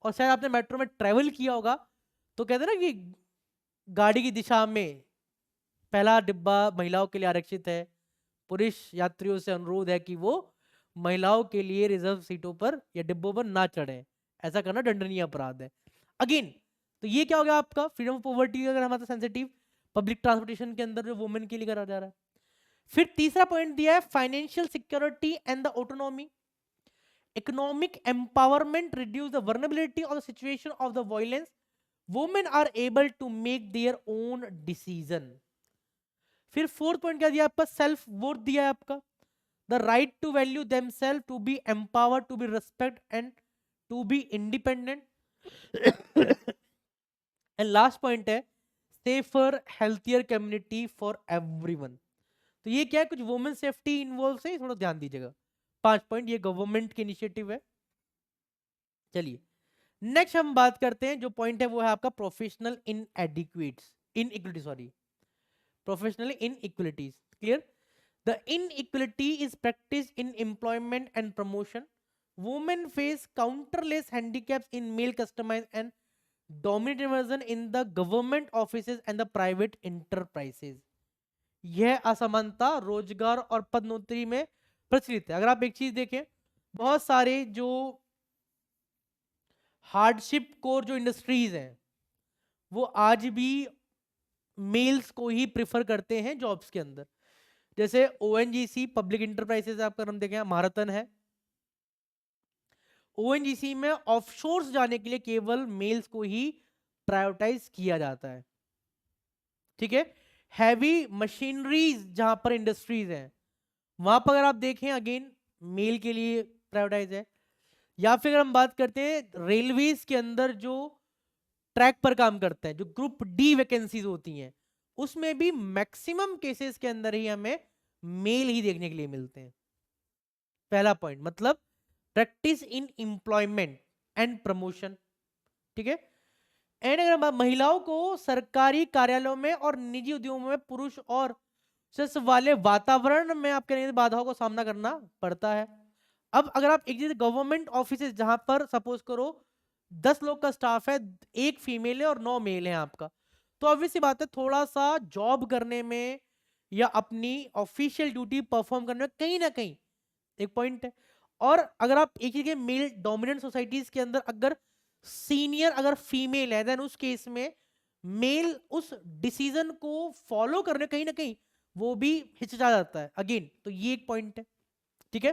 Speaker 1: और शायद आपने मेट्रो में ट्रेवल किया होगा तो कहते हैं ना कि गाड़ी की दिशा में पहला डिब्बा महिलाओं के लिए आरक्षित है, पुरुष यात्रियों से अनुरोध है कि वो महिलाओं के लिए रिजर्व सीटों पर या डिब्बों पर ना चढ़े, ऐसा करना दंडनीय अपराध है। अगेन तो ये क्या हो गया आपका, फ्रीडम ऑफ पॉवर्टी अगर हमारा सेंसिटिव पब्लिक ट्रांसपोर्टेशन के अंदर जो वुमेन के लिए करा जा रहा है। फिर तीसरा पॉइंट दिया है financial security and the autonomy, economic empowerment reduce the vulnerability of the situation of the violence, women are able to make their own decision. फिर फोर्थ पॉइंट क्या दिया आपका, सेल्फ वर्थ दिया है आपका, the right to value themselves, to be empowered, to be respect and to be independent. And last point है safer healthier community for everyone. तो ये क्या है, कुछ वुमेन सेफ्टी इन्वॉल्व है, थोड़ा ध्यान दीजिएगा। 5 पॉइंट ये गवर्नमेंट की इनिशिएटिव है। चलिए नेक्स्ट हम बात करते हैं, जो पॉइंट है वो है आपका professional in adequates inequality, sorry professional in equalities. Clear? The inequality is practice in employment and promotion. Women face countless handicaps in male customize and dominant version in the government offices and the private enterprises। यह असमानता रोजगार और पदोन्नति में प्रचलित है। अगर आप एक चीज देखें, बहुत सारे जो हार्डशिप कोर जो इंडस्ट्रीज हैं वो आज भी मेल्स को ही प्रिफर करते हैं जॉब्स के अंदर। जैसे ओएनजीसी पब्लिक इंटरप्राइजेज आपका नाम देखें, महारतन है। ओएनजीसी में ऑफशोर्स जाने के लिए केवल मेल्स को ही प्रायोरिटाइज किया जाता है। ठीक है? हैवी मशीनरीज जहां पर इंडस्ट्रीज हैं वहां पर अगर आप देखें अगेन मेल के लिए प्रायोरिटाइज है। या फिर अगर हम बात करते हैं रेलवेज के अंदर जो ट्रैक पर काम करते हैं, जो ग्रुप डी वैकेंसीज होती हैं, उसमें भी मैक्सिमम केसेस के अंदर ही हमें मेल ही देखने के लिए मिलते हैं। पहला पॉइंट मतलब practice in employment and promotion. ठीक है? एंड अगर हम महिलाओं को सरकारी कार्यालयों में और निजी उद्योगों में पुरुष और सेक्स वाले वातावरण में आपके बाधाओं का सामना करना पड़ता है। अब अगर आप एक चीज गवर्नमेंट ऑफिस जहां पर सपोज करो 10 लोग का स्टाफ है, एक फीमेल है और 9 मेल है आपका, तो ऑब्वियस सी बात है थोड़ा सा जॉब करने में या अपनी ऑफिशियल ड्यूटी परफॉर्म करने में कहीं ना कहीं एक पॉइंट है। और अगर आप एक चीज मेल डोमिनेंट सोसाइटीज के अंदर अगर सीनियर अगर फीमेल है, देन उस केस में मेल उस डिसीजन को फॉलो करने कहीं ना कहीं वो भी हिचकिचा जाता है अगेन। तो ये एक पॉइंट है। ठीक है?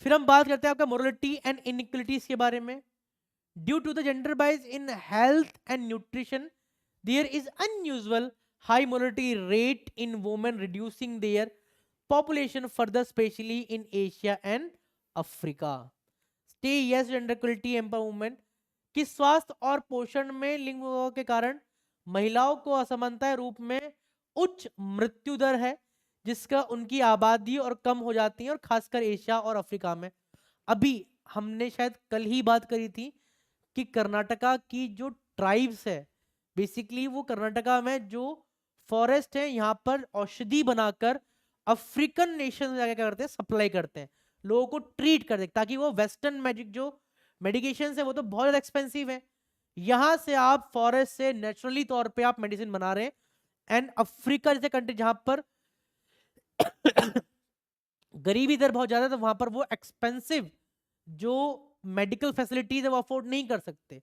Speaker 1: फिर हम बात करते हैं आपका मोरलिटी एंड इनइक्वलिटीज के बारे में। Due to the gender bias in health and nutrition there is unusual high morality rate in women, reducing their population further, especially in Asia and Africa। Stay yes gender equality empowerment कि स्वास्थ्य और पोषण में लिंग के कारण महिलाओं को असमानता रूप में उच्च मृत्यु दर है, जिसका उनकी आबादी और कम हो जाती है, और खासकर एशिया और अफ्रीका में। अभी हमने शायद कल ही बात करी थी कि कर्नाटका की जो ट्राइब्स है, बेसिकली वो कर्नाटका में जो फॉरेस्ट है यहाँ पर औषधि बनाकर अफ्रीकन नेशन में जाके क्या करते हैं, सप्लाई करते हैं, लोगों को ट्रीट करते हैं, ताकि वो वेस्टर्न मैजिक जो मेडिकेशन है वो तो बहुत ज्यादा एक्सपेंसिव है, यहां से आप फॉरेस्ट से नेचुरली तौर पे आप मेडिसिन बना रहे हैं। एंड अफ्रीका जैसे कंट्री जहां पर गरीबी दर बहुत ज्यादा है, तो वहां पर वो एक्सपेंसिव जो मेडिकल फैसिलिटीज है वो अफोर्ड नहीं कर सकते,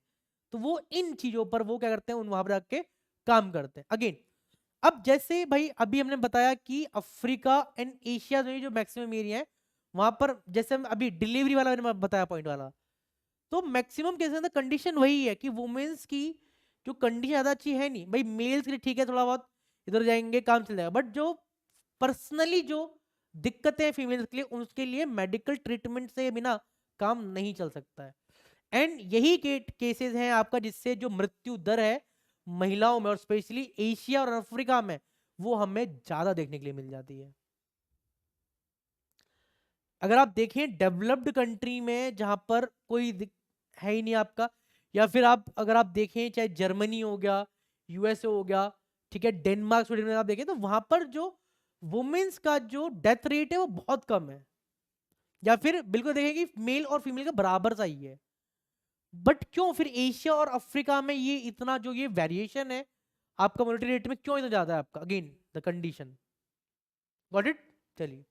Speaker 1: तो वो इन चीजों पर वो क्या करते हैं, उन वहां पर जाके काम करते हैं अगेन। अब जैसे भाई अभी हमने बताया कि अफ्रीका एंड एशिया जो मैक्सिमम एरिया है वहां पर, जैसे हम अभी डिलीवरी वाला मैंने बताया पॉइंट वाला, तो मैक्सिमम केसेस में कंडीशन वही है कि वुमेन्स की जो कंडीशन ज्यादा अच्छी है नहीं। भाई मेल्स के लिए ठीक है, थोड़ा बहुत इधर जाएंगे काम चल जाएगा, बट जो पर्सनली जो दिक्कतें हैं फीमेल्स के लिए, उसके लिए मेडिकल ट्रीटमेंट से बिना काम नहीं चल सकता है। एंड यही केसेस हैं आपका जिससे जो मृत्यु दर है महिलाओं में और स्पेशली एशिया और अफ्रीका में वो हमें ज्यादा देखने के लिए मिल जाती है। अगर आप देखें डेवलप्ड कंट्री में जहां पर कोई है ही नहीं आपका, या फिर आप अगर आप देखें चाहे जर्मनी हो गया, यूएसए हो गया, ठीक है, डेनमार्क स्वीडन में आप देखें तो वहां पर जो वुमेन्स का जो डेथ रेट है वो बहुत कम है, या फिर बिल्कुल देखें कि मेल और फीमेल का बराबर सा ही है। बट क्यों फिर एशिया और अफ्रीका में ये इतना जो ये वेरिएशन है आपका मोर्टेलिटी रेट में क्यों इतना ज्यादा है आपका? Again the condition. Got it? चलिए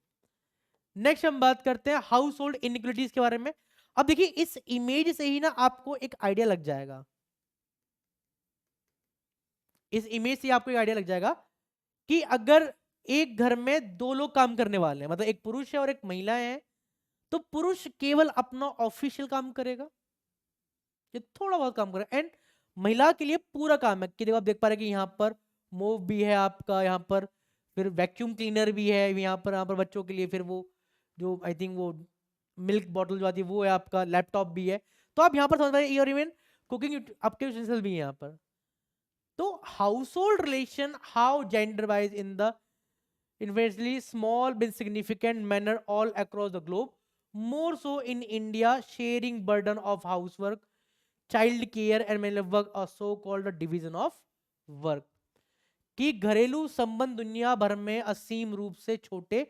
Speaker 1: नेक्स्ट हम बात करते हैं हाउस होल्ड इनइक्वलिटीज के बारे में। अब देखिए इस इमेज से ही ना आपको एक आइडिया लग जाएगा, इस इमेज से आपको एक आइडिया लग जाएगा कि अगर एक घर में 2 लोग काम करने वाले हैं, मतलब एक पुरुष है और एक महिला है, तो पुरुष केवल अपना ऑफिशियल काम करेगा, ये थोड़ा बहुत काम करेगा, एंड महिला के लिए पूरा काम है कि देखो आप देख पा रहे हैं कि यहाँ पर मूव भी है आपका, यहाँ पर फिर वैक्यूम क्लीनर भी है, यहाँ पर बच्चों के लिए फिर वो जो आई थिंक वो मिल्क बॉटल जो आती है वो है आपका, लैपटॉप भी है। तो आप यहाँ पर समझ पाए, और इवन कुकिंग आपके यूटेंसिल भी है यहाँ पर। तो household relation how gender wise in the inevitably small but significant manner all across the globe, more so in India sharing burden of house work, child care and male work are so called division of work. कि घरेलू संबंध दुनिया भर में असीम रूप से छोटे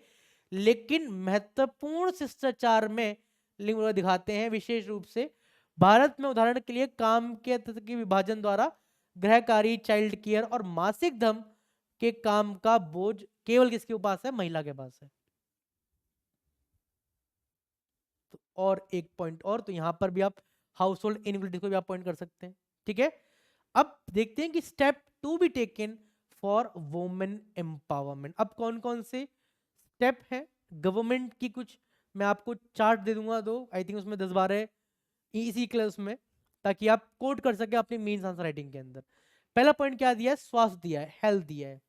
Speaker 1: लेकिन महत्वपूर्ण शिष्टाचार में लिंग दिखाते हैं। विशेष रूप से भारत में उदाहरण के लिए काम के के विभाजन द्वारा गृह कार्य, चाइल्ड केयर और मासिक धर्म के काम का बोझ केवल किसके पास है? महिला के पास है। तो और एक पॉइंट और, तो यहां पर भी आप हाउस होल्ड इनइक्वालिटी को भी आप पॉइंट कर सकते हैं। ठीक है, अब देखते हैं कि स्टेप 2 भी टेकन फॉर वुमेन एम्पावरमेंट। अब कौन कौन से स्टेप हैं गवर्नमेंट की, कुछ मैं आपको चार्ट दे दूंगा दो, आई थिंक उसमें 10-12 इसी क्लास में, ताकि आप कोट कर सके अपनी मेंस आंसर राइटिंग के अंदर। पहला पॉइंट क्या दिया है? स्वास्थ्य दिया है, हेल्थ दिया है।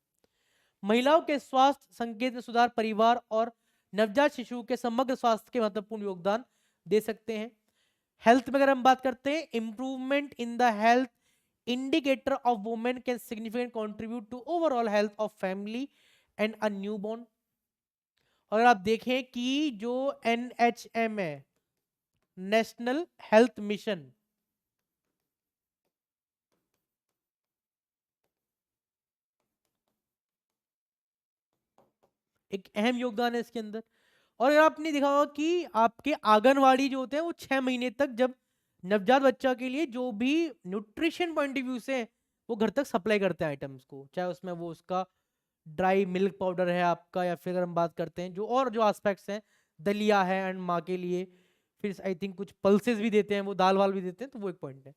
Speaker 1: महिलाओं के स्वास्थ्य संकेत में सुधार परिवार और नवजात शिशु के समग्र स्वास्थ्य के महत्वपूर्ण योगदान दे सकते हैं। हेल्थ में अगर हम बात करते हैं, improvement in the health indicator of women can significant contribute to overall health of family and a newborn. अगर आप देखें कि जो NHM है, नेशनल हेल्थ मिशन, एक अहम योगदान है इसके अंदर। और अगर आपने देखा होगा कि आपके आंगनवाड़ी जो होते हैं वो 6 महीने तक जब नवजात बच्चा के लिए जो भी न्यूट्रिशन पॉइंट ऑफ व्यू से वो घर तक सप्लाई करते हैं आइटम्स को, चाहे उसमें वो उसका ड्राई मिल्क पाउडर है आपका, या फिर अगर हम बात करते हैं जो और जो एस्पेक्ट्स हैं, दलिया है एंड माँ के लिए, फिर आई थिंक कुछ पल्सेस भी देते हैं, वो दाल वाल भी देते हैं, तो वो एक पॉइंट है।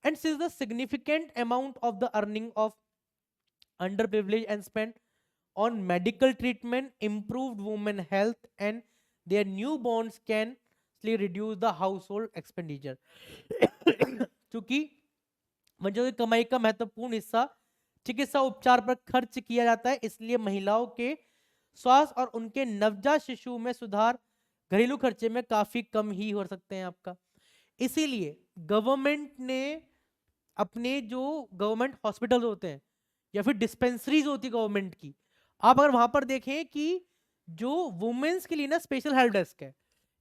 Speaker 1: And since the significant amount of the earning of under privilege and spend on medical treatment, improved women health and their newborns can reduce the household expenditure। क्योंकि बच्चों की कमाई का महत्वपूर्ण हिस्सा चिकित्सा उपचार पर खर्च किया जाता है, इसलिए महिलाओं के स्वास्थ्य और उनके नवजात शिशु में सुधार घरेलू खर्चे में काफी कम ही हो सकते हैं आपका। इसीलिए गवर्नमेंट ने अपने जो गवर्नमेंट हॉस्पिटल होते हैं या फिर डिस्पेंसरीज होती है गवर्नमेंट की, आप अगर वहां पर देखें कि जो वुमेन्स के लिए ना स्पेशल हेल्प डेस्क है,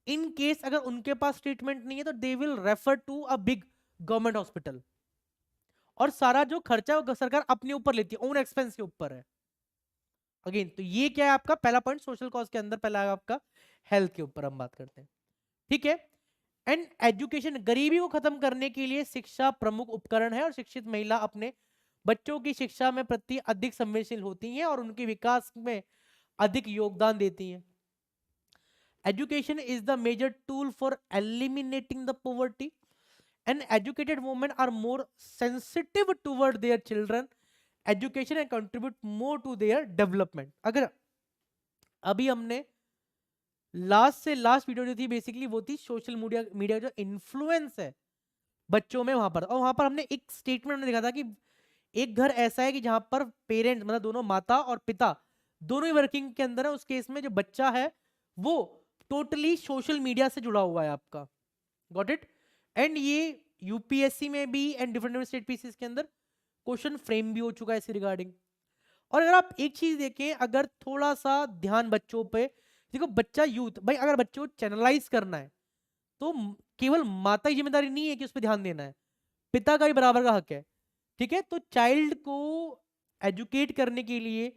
Speaker 1: इन केस अगर उनके पास ट्रीटमेंट नहीं है तो they will refer to a big government hospital, और सारा जो खर्चा वो सरकार अपने ऊपर लेती है, ओन एक्सपेंस के ऊपर है। अगेन तो ये क्या है आपका पहला पॉइंट सोशल कॉज के अंदर, पहला आपका हेल्थ के ऊपर हम बात करते हैं। ठीक है, एंड एजुकेशन, गरीबी को खत्म करने के लिए शिक्षा प्रमुख उपकरण है, और शिक्षित महिला अपने बच्चों की शिक्षा में प्रति अधिक संवेदनशील होती हैं और उनके विकास में अधिक योगदान देती हैं। Education is the major tool for eliminating the poverty and educated women are more sensitive toward their children education and contribute more to their development. अगर अभी हमने लास्ट से लास्ट वीडियो जो थी बेसिकली वो थी सोशल मीडिया जो influence है बच्चों में वहां पर, और वहां पर हमने एक स्टेटमेंट हमने देखा था कि एक घर ऐसा है कि जहां पर पेरेंट्स मतलब दोनों माता और पिता दोनों ही वर्किंग के अंदर है, उस केस में जो बच्चा है वो टोटली सोशल मीडिया से जुड़ा हुआ है आपका। Got it? एंड ये यूपीएससी में भी एंड डिफरेंट स्टेट पीसीस के अंदर क्वेश्चन फ्रेम भी हो चुका है इस रिगार्डिंग। और अगर आप एक चीज देखें, अगर थोड़ा सा ध्यान बच्चों पे, देखो बच्चा यूथ भाई, अगर बच्चों को चैनलाइज करना है तो केवल माता की जिम्मेदारी नहीं है कि उस पर ध्यान देना है, पिता का भी बराबर का हक है। ठीक है, तो चाइल्ड को एजुकेट करने के लिए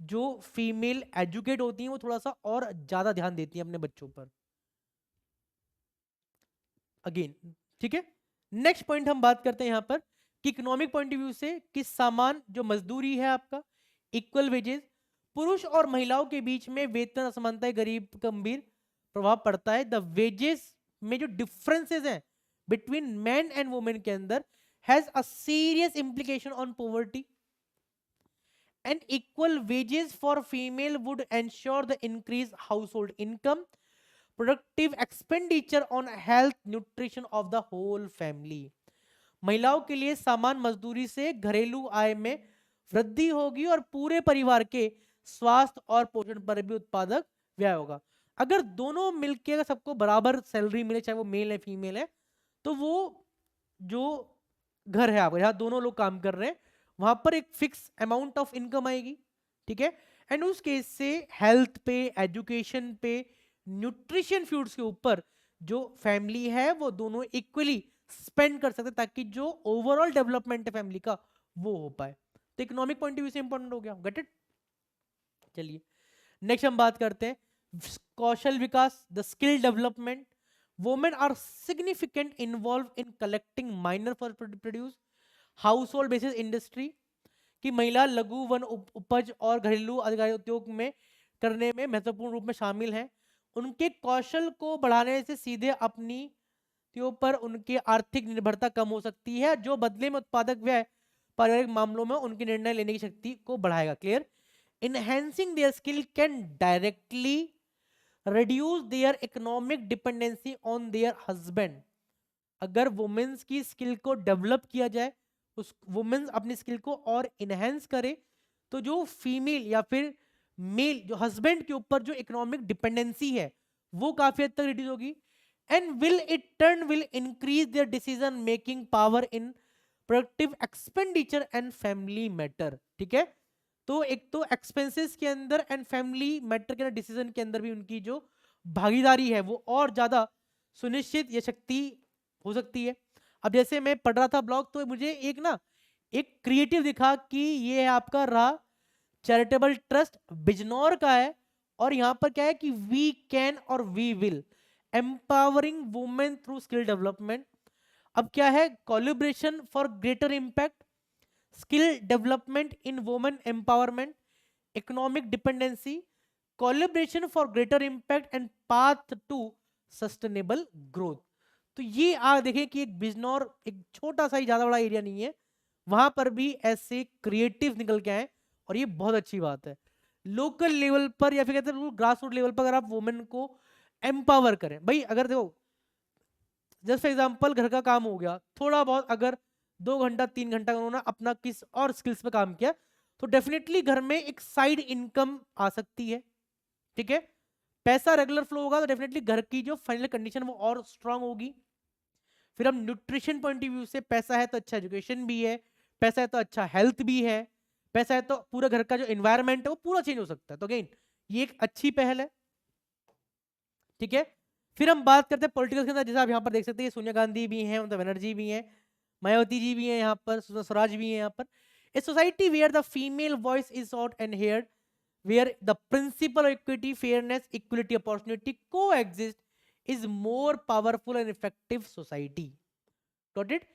Speaker 1: जो फीमेल एजुकेट होती हैं वो थोड़ा सा और ज्यादा ध्यान देती हैं अपने बच्चों पर। अगेन ठीक है, नेक्स्ट पॉइंट हम बात करते हैं यहां पर कि इकोनॉमिक पॉइंट ऑफ व्यू से कि सामान जो मजदूरी है आपका, इक्वल वेजेस, पुरुष और महिलाओं के बीच में वेतन असमानता गरीब गंभीर प्रभाव पड़ता है। द वेजेस में जो डिफरेंसेस हैं बिटवीन मैन एंड वुमेन के अंदर has a serious implication on poverty and equal wages for female would ensure the increased household income, productive expenditure on health nutrition of the whole family। महिलाओं के लिए समान मजदूरी से घरेलू आय में वृद्धि होगी और पूरे परिवार के स्वास्थ्य और पोषण पर भी उत्पादक व्यय होगा। अगर दोनों मिलकर अगर सबको बराबर सैलरी मिले, चाहे वो मेल है फीमेल है, तो वो जो घर है आपका, जहाँ दोनों लोग काम कर रहे हैं, वहां पर एक फिक्स अमाउंट ऑफ इनकम आएगी, ठीक है। एंड उस केस से हेल्थ पे, एजुकेशन पे, न्यूट्रिशन फूड्स के ऊपर जो फैमिली है वो दोनों इक्वली स्पेंड कर सकते, ताकि जो ओवरऑल डेवलपमेंट है फैमिली का वो हो पाए। तो इकोनॉमिक पॉइंट ऑफ व्यू से इंपॉर्टेंट हो गया, गेट इट। चलिए नेक्स्ट हम बात करते हैं कौशल विकास, the skill development. Women are significant involve in collecting minor for produce household basis industry, कि महिला लघु वन उपज और घरेलू अधिकारी उद्योग में करने में महत्वपूर्ण रूप में शामिल हैं। उनके कौशल को बढ़ाने से सीधे अपनी के ऊपर उनकी आर्थिक निर्भरता कम हो सकती है, जो बदले में उत्पादक व्यय पारिवारिक मामलों में उनकी निर्णय लेने की शक्ति को बढ़ाएगा। Clear? enhancing their skill can directly reduce their economic dependency on their husband। अगर वुमेन्स की स्किल को डेवलप किया जाए, उस वुमेन्स अपनी स्किल को और इनहेंस करे, तो जो फीमेल या फिर मेल जो हस्बैंड के ऊपर जो इकोनॉमिक डिपेंडेंसी है वो काफी हद तक रिड्यूस होगी। And will it turn will increase their decision making power in productive expenditure and family matter, ठीक है। तो एक तो एक्सपेंसेस के अंदर एंड फैमिली मैटर के डिसीजन के अंदर भी उनकी जो भागीदारी है वो और ज्यादा सुनिश्चित या शक्ति हो सकती है। अब जैसे मैं पढ़ रहा था ब्लॉग, तो मुझे एक क्रिएटिव दिखा कि ये है आपका रहा चैरिटेबल ट्रस्ट बिजनौर का है, और यहाँ पर क्या है कि वी कैन और we will empowering women through skill development. अब क्या है, collaboration for greater impact, skill development in women empowerment, economic dependency, collaboration for greater impact and path to sustainable growth. तो ये आप देखें कि एक बिजनौर एक छोटा सा ही ज्यादा बड़ा एरिया नहीं है, वहां पर भी ऐसे क्रिएटिव निकल के आए, और ये बहुत अच्छी बात है। लोकल लेवल पर या फिर कहते हैं ग्रास रूट लेवल पर अगर आप वुमेन को एम्पावर करें, भाई अगर देखो जस्ट फॉर एग्जाम्पल घर का काम हो गया, थोड़ा बहुत अगर 2 घंटा 3 घंटा उन्होंने अपना किस और स्किल्स पे काम किया, तो डेफिनेटली घर में एक साइड इनकम आ सकती है, ठीक है। पैसा रेगुलर फ्लो होगा तो डेफिनेटली घर की जो फाइनल कंडीशन वो और स्ट्रांग होगी। फिर हम न्यूट्रिशन पॉइंट ऑफ व्यू से, पैसा है तो अच्छा एजुकेशन भी है, पैसा है तो अच्छा हेल्थ भी है, पैसा है तो पूरा घर का जो एनवायरनमेंट है वो पूरा चेंज हो सकता है। तो अगेन ये एक अच्छी पहल है, ठीक है। फिर हम बात करते हैं पॉलिटिकल के अंदर, जैसे आप यहाँ पर देख सकते हैं सोनिया गांधी भी हैं, ममता बनर्जी भी हैं, मायावती जी भी हैं, यहाँ पर सुषमा स्वराज भी हैं। यहाँ पर a society where the female voice is sought and heard, where the principle of equity, fairness, equality, opportunity coexist is more powerful and effective society. Got it?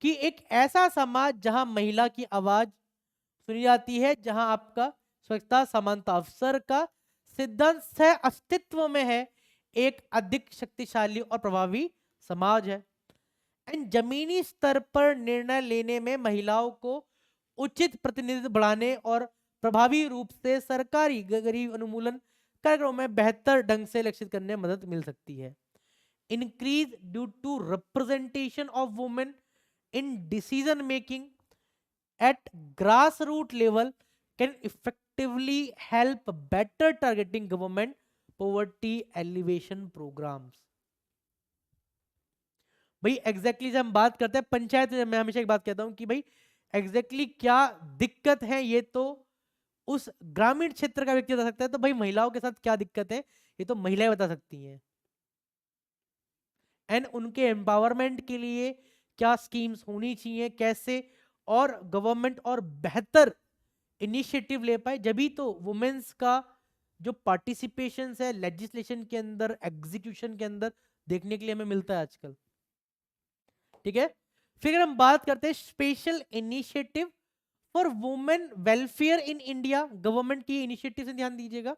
Speaker 1: कि एक ऐसा समाज जहां महिला की आवाज सुनी जाती है, जहां आपका स्वच्छता समानता अवसर का सिद्धांत सह अस्तित्व में है, एक अधिक शक्तिशाली और प्रभावी समाज है। एंड जमीनी स्तर पर निर्णय लेने में महिलाओं को उचित प्रतिनिधित्व बढ़ाने और प्रभावी रूप से सरकारी गरीब उन्मूलन कार्यक्रमों में बेहतर ढंग से लक्षित करने में मदद मिल सकती है। Increase due to representation of women in decision making at grassroots level can effectively help better targeting government poverty alleviation programs। भाई एग्जैक्टली जब हम बात करते हैं पंचायत, मैं हमेशा एक बात कहता हूं कि भाई एग्जैक्टली क्या दिक्कत है ये तो उस ग्रामीण क्षेत्र का व्यक्ति बता सकता है, तो भाई महिलाओं के साथ क्या दिक्कत है ये तो महिलाएं बता सकती हैं। एंड उनके एम्पावरमेंट के लिए क्या स्कीम्स होनी चाहिए, कैसे और गवर्नमेंट और बेहतर इनिशिएटिव ले पाए, जब भी तो वुमेन्स का जो पार्टिसिपेशन है लेजिस्लेशन के अंदर, एग्जीक्यूशन के अंदर देखने के लिए हमें मिलता है आजकल, ठीक है। फिर हम बात करते हैं special initiative for women welfare in India, government की इनिशिएटिव से ध्यान दीजिएगा।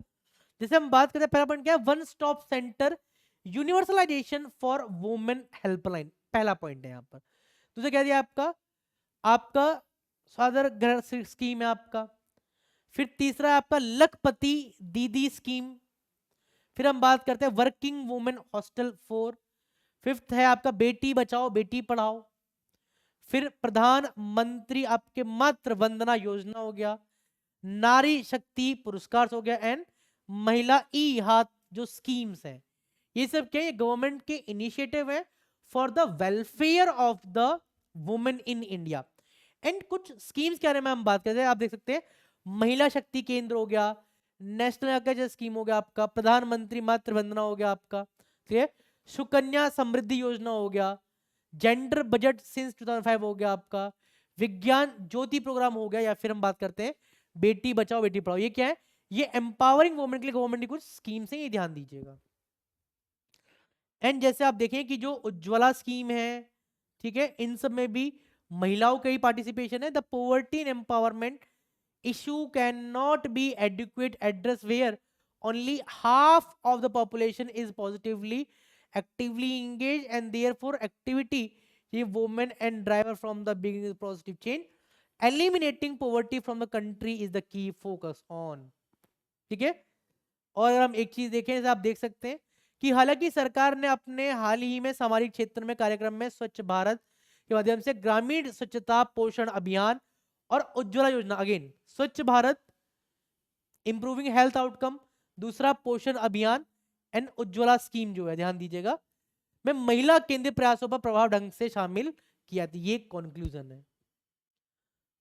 Speaker 1: जैसे हम बात करते हैं पहला पॉइंट क्या है, one stop centre universalization for women helpline, पहला पॉइंट है यहाँ पर। दूसरा क्या दिया आपका, आपका सादर घर स्कीम है आपका। फिर तीसरा है आपका लखपति दीदी स्कीम। फिर हम बात करते हैं वर्किंग वुमेन हॉस्टल 4। फिफ्थ है आपका बेटी बचाओ बेटी पढ़ाओ। फिर प्रधानमंत्री आपके मातृ वंदना योजना हो गया, नारी शक्ति पुरस्कार हो गया, एंड महिला ई हाथ जो स्कीम्स है, ये सब क्या है गवर्नमेंट के इनिशिएटिव है for the welfare of the women in India. And कुछ स्कीम्स के बारे में हम बात करते हैं, आप देख सकते हैं महिला शक्ति केंद्र हो गया, नेशनल एग्रीकल्चर स्कीम हो गया आपका, प्रधानमंत्री मातृ वंदना हो गया आपका, ठीक है, सुकन्या समृद्धि योजना हो गया, जेंडर बजट सिंस 2005 हो गया आपका, विज्ञान ज्योति प्रोग्राम हो गया, या फिर हम बात करते हैं बेटी बचाओ बेटी पढ़ाओ। ये क्या है, ये एम्पावरिंग वुमेन के लिए गवर्नमेंट की कुछ स्कीम्स हैं, ये ध्यान दीजिएगा। एंड जैसे आप देखें कि जो उज्ज्वला स्कीम है, ठीक है, इन सब में भी महिलाओं का ही पार्टिसिपेशन है। The poverty and empowerment issue can not be educate address where only half of the population is positively actively engaged, and therefore activity the women and driver from the beginning positive change. Eliminating poverty from the country is the key focus on, ठीक है। और अगर हम एक चीज देखें, जैसे आप देख सकते हैं कि हालांकि सरकार ने अपने हाल ही में सामाजिक क्षेत्र में कार्यक्रम में स्वच्छ भारत के माध्यम से ग्रामीण स्वच्छता पोषण अभियान और उज्ज्वला योजना, अगेन स्वच्छ भारत, इंप्रूविंग हेल्थ आउटकम, दूसरा पोषण अभियान एंड उज्ज्वला स्कीम जो है, ध्यान दीजिएगा, में महिला केंद्रीय प्रयासों पर प्रभाव ढंग से शामिल किया थी। ये कंक्लूजन है।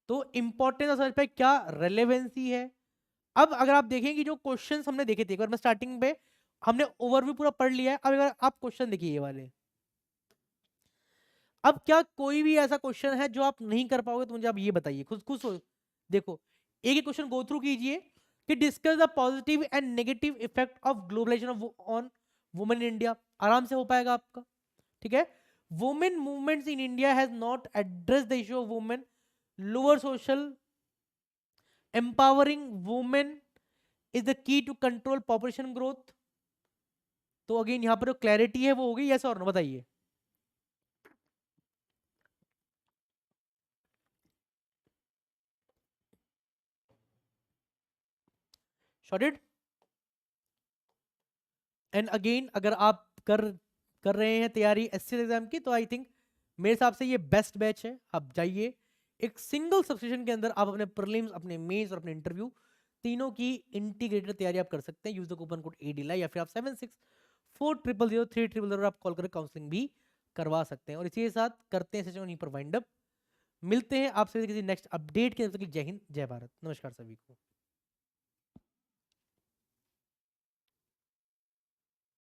Speaker 1: तो इंपॉर्टेंस समझ पे क्या रेलेवेंसी है। अब अगर आप देखें कि जो क्वेश्चंस हमने देखे थे, एक बार मैं स्टार्टिंग पे हमने ओवरव्यू पूरा पढ़ लिया है, अब अगर आप क्वेश्चन देखिए ये वाले, अब क्या कोई भी ऐसा क्वेश्चन है जो आप नहीं कर पाओगे, तो मुझे आप ये बताइए, खुद खुद देखो, एक एक क्वेश्चन गो थ्रू कीजिए कि discuss the positive and negative effect of globalisation on women in India, आराम से हो पाएगा आपका, ठीक है। Women movements in India has not address the issue of women, lower social, empowering women is the key to control population growth. तो again यहां पर जो क्लैरिटी है वो होगी, यस और नो, बताइए। शॉर्टेड। एंड अगेन अगर आप कर रहे हैं तैयारी एससी एग्जाम की, तो आई थिंक मेरे हिसाब से ये बेस्ट बैच है। आप जाइए, एक सिंगल सब्सक्रिप्शन के अंदर आप अपने प्रीलिम्स, अपने मेंस और अपने इंटरव्यू तीनों की इंटीग्रेटेड तैयारी आप कर सकते हैं। Use the coupon code ADLI, या फिर आप 76400300 आप कॉल करके काउंसलिंग भी करवा सकते हैं। और इसी के साथ करते हैं सेशन यहीं पर वाइंड अप। मिलते हैं आपसे किसी नेक्स्ट अपडेट के। जय हिंद, जय भारत, नमस्कार सभी को।